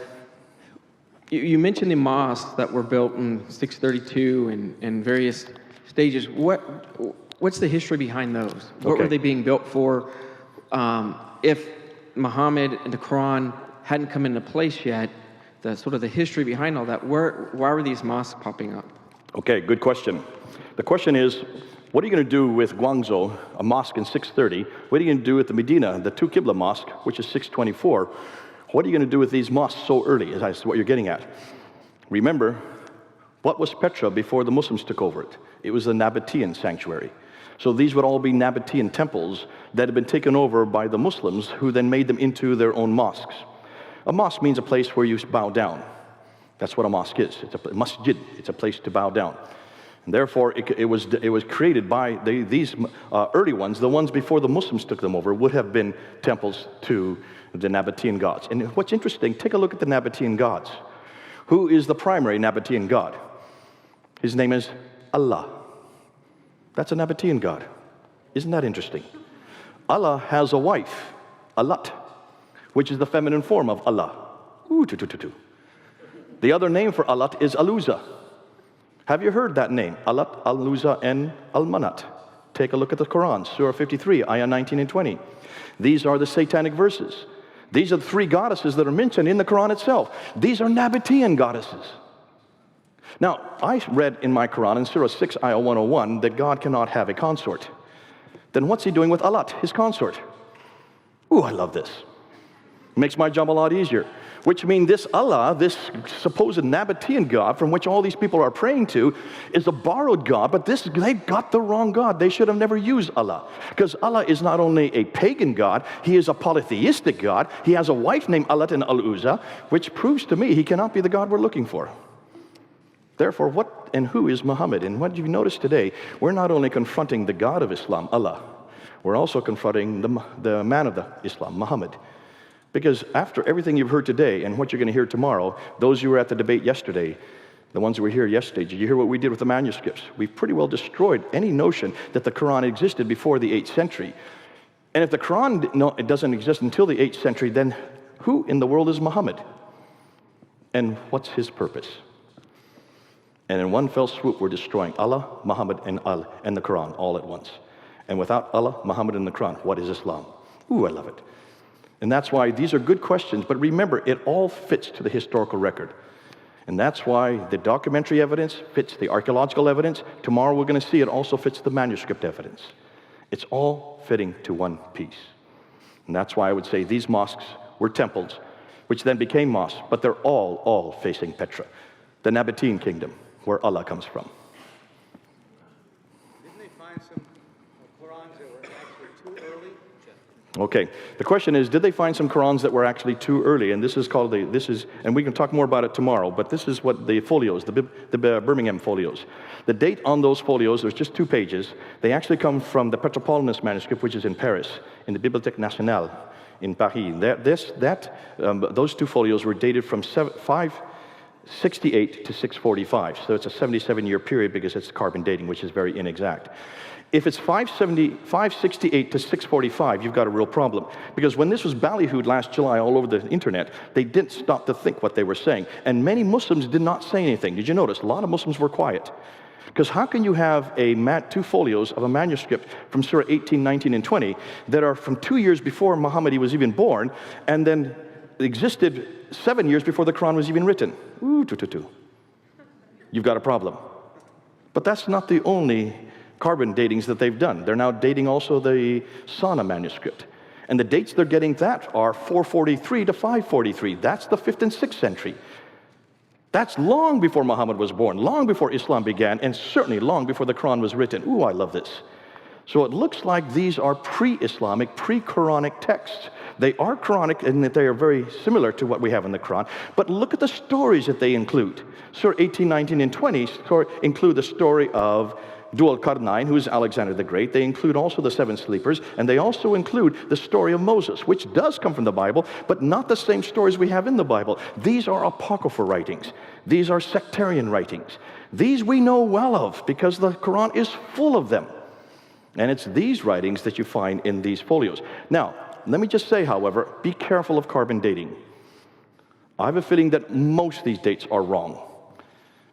you mentioned the mosques that were built in 632 and various stages. What's the history behind those? What were they being built for? If Muhammad and the Quran hadn't come into place yet, the sort of the history behind all that, why were these mosques popping up? Okay, good question. The question is, what are you going to do with Guangzhou, a mosque in 630? What are you going to do with the Medina, the two Qibla mosque, which is 624? What are you going to do with these mosques so early? Is what you're getting at. Remember, what was Petra before the Muslims took over it? It was the Nabatean sanctuary. So these would all be Nabatean temples that had been taken over by the Muslims, who then made them into their own mosques. A mosque means a place where you bow down. That's what a mosque is. It's a masjid. It's a place to bow down. And therefore, it was created by these early ones. The ones before the Muslims took them over would have been temples to the Nabatean gods. And what's interesting, take a look at the Nabatean gods. Who is the primary Nabatean god? His name is Allah. That's a Nabatean god. Isn't that interesting? Allah has a wife, Allat, which is the feminine form of Allah. The other name for Allat is Aluza. Have you heard that name? Allat, Aluza, and Al-Manat. Take a look at the Quran, Surah 53, Ayah 19 and 20. These are the satanic verses. These are the three goddesses that are mentioned in the Quran itself. These are Nabatean goddesses. Now, I read in my Quran, in Surah 6, Ayah 101, that God cannot have a consort. Then what's He doing with Allat, His consort? Ooh, I love this. Makes my job a lot easier. which means this Allah, this supposed Nabatean God from which all these people are praying to, is a borrowed God, but they got the wrong God. They should have never used Allah, because Allah is not only a pagan God, he is a polytheistic God. He has a wife named Allat and Al-Uzza, which proves to me he cannot be the God we're looking for. Therefore, what and who is Muhammad? And what you've noticed today, we're not only confronting the God of Islam, Allah, we're also confronting the man of the Islam, Muhammad. Because after everything you've heard today and what you're going to hear tomorrow, those who were at the debate yesterday, the ones who were here yesterday, did you hear what we did with the manuscripts? We've pretty well destroyed any notion that the Quran existed before the 8th century. And if the Quran it doesn't exist until the 8th century, then who in the world is Muhammad? And what's his purpose? And in one fell swoop, we're destroying Allah, Muhammad, and the Quran all at once. And without Allah, Muhammad, and the Quran, what is Islam? Ooh, I love it. And that's why these are good questions, but remember, it all fits to the historical record. And that's why the documentary evidence fits the archaeological evidence. Tomorrow we're going to see it also fits the manuscript evidence. It's all fitting to one piece. And that's why I would say these mosques were temples, which then became mosques, but they're all facing Petra, the Nabatean kingdom, where Allah comes from. Didn't they find some Qurans that were actually too early? Okay, the question is, did they find some Qurans that were actually too early? And this is called and we can talk more about it tomorrow, but this is what the folios, the Birmingham folios. The date on those folios, there's just 2 pages. They actually come from the Petropolitanus manuscript, which is in Paris, in the Bibliothèque Nationale in Paris. Those 2 folios were dated from 568 to 645. So it's a 77-year period because it's carbon dating, which is very inexact. If it's 568 to 645, you've got a real problem. Because when this was ballyhooed last July all over the internet, they didn't stop to think what they were saying. And many Muslims did not say anything. Did you notice? A lot of Muslims were quiet. Because how can you have 2 folios of a manuscript from Surah 18, 19, and 20 that are from 2 years before Muhammad was even born, and then existed 7 years before the Quran was even written? Ooh, You've got a problem. But that's not the only carbon datings that they've done. They're now dating also the Sana manuscript. And the dates they're getting that are 443 to 543. That's the 5th and 6th century. That's long before Muhammad was born, long before Islam began, and certainly long before the Quran was written. Ooh, I love this. So it looks like these are pre-Islamic, pre-Quranic texts. They are Quranic in that they are very similar to what we have in the Quran. But look at the stories that they include. Surah 18, 19, and 20 include the story of Dhul Qarnayn, who is Alexander the Great. They include also the 7 sleepers, and they also include the story of Moses, which does come from the Bible, but not the same stories we have in the Bible. These are apocryphal writings. These are sectarian writings. These we know well of because the Quran is full of them. And it's these writings that you find in these folios. Now, let me just say, however, be careful of carbon dating. I have a feeling that most of these dates are wrong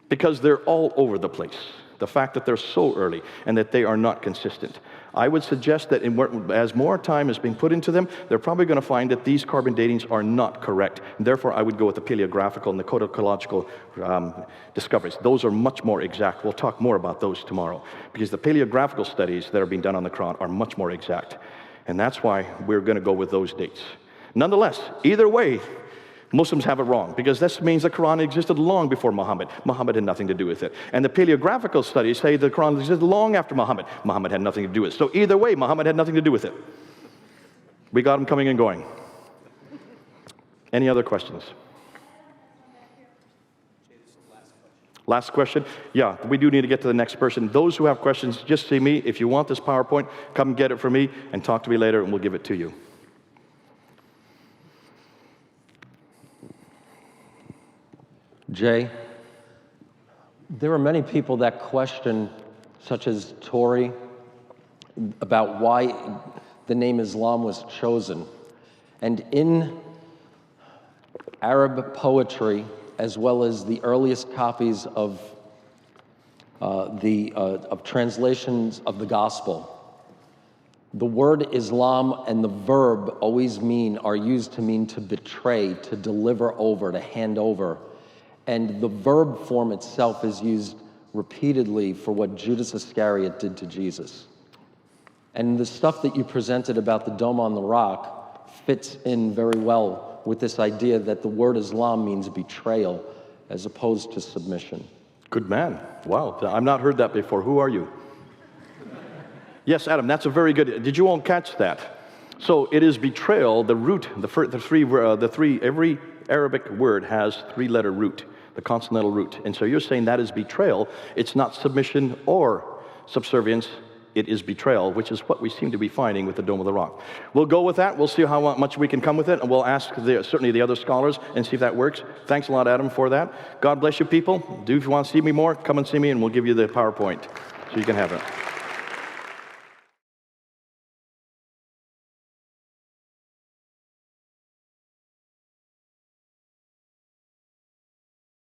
because they're all over the place. The fact that they're so early and that they are not consistent. I would suggest that as more time is being put into them, they're probably going to find that these carbon datings are not correct. Therefore, I would go with the paleographical and the codicological discoveries. Those are much more exact. We'll talk more about those tomorrow because the paleographical studies that are being done on the Quran are much more exact. And that's why we're going to go with those dates. Nonetheless, either way, Muslims have it wrong because this means the Quran existed long before Muhammad. Muhammad had nothing to do with it. And the paleographical studies say the Quran existed long after Muhammad. Muhammad had nothing to do with it. So either way, Muhammad had nothing to do with it. We got him coming and going. Any other questions? Last question? Yeah, we do need to get to the next person. Those who have questions, just see me. If you want this PowerPoint, come get it from me and talk to me later and we'll give it to you. Jay, there are many people that question, such as Tori, about why the name Islam was chosen. And in Arab poetry, as well as the earliest copies of translations of the gospel, the word Islam and the verb are used to mean to betray, to deliver over, to hand over. And the verb form itself is used repeatedly for what Judas Iscariot did to Jesus. And the stuff that you presented about the Dome on the Rock fits in very well with this idea that the word Islam means betrayal as opposed to submission. Good man. Wow, I've not heard that before. Who are you? Yes, Adam, that's a very good, did you all catch that? So it is betrayal, the root, every Arabic word has three-letter root, the consonantal root. And so you're saying that is betrayal. It's not submission or subservience. It is betrayal, which is what we seem to be finding with the Dome of the Rock. We'll go with that. We'll see how much we can come with it, and we'll ask certainly the other scholars and see if that works. Thanks a lot, Adam, for that. God bless you, people. If you want to see me more, come and see me, and we'll give you the PowerPoint so you can have it.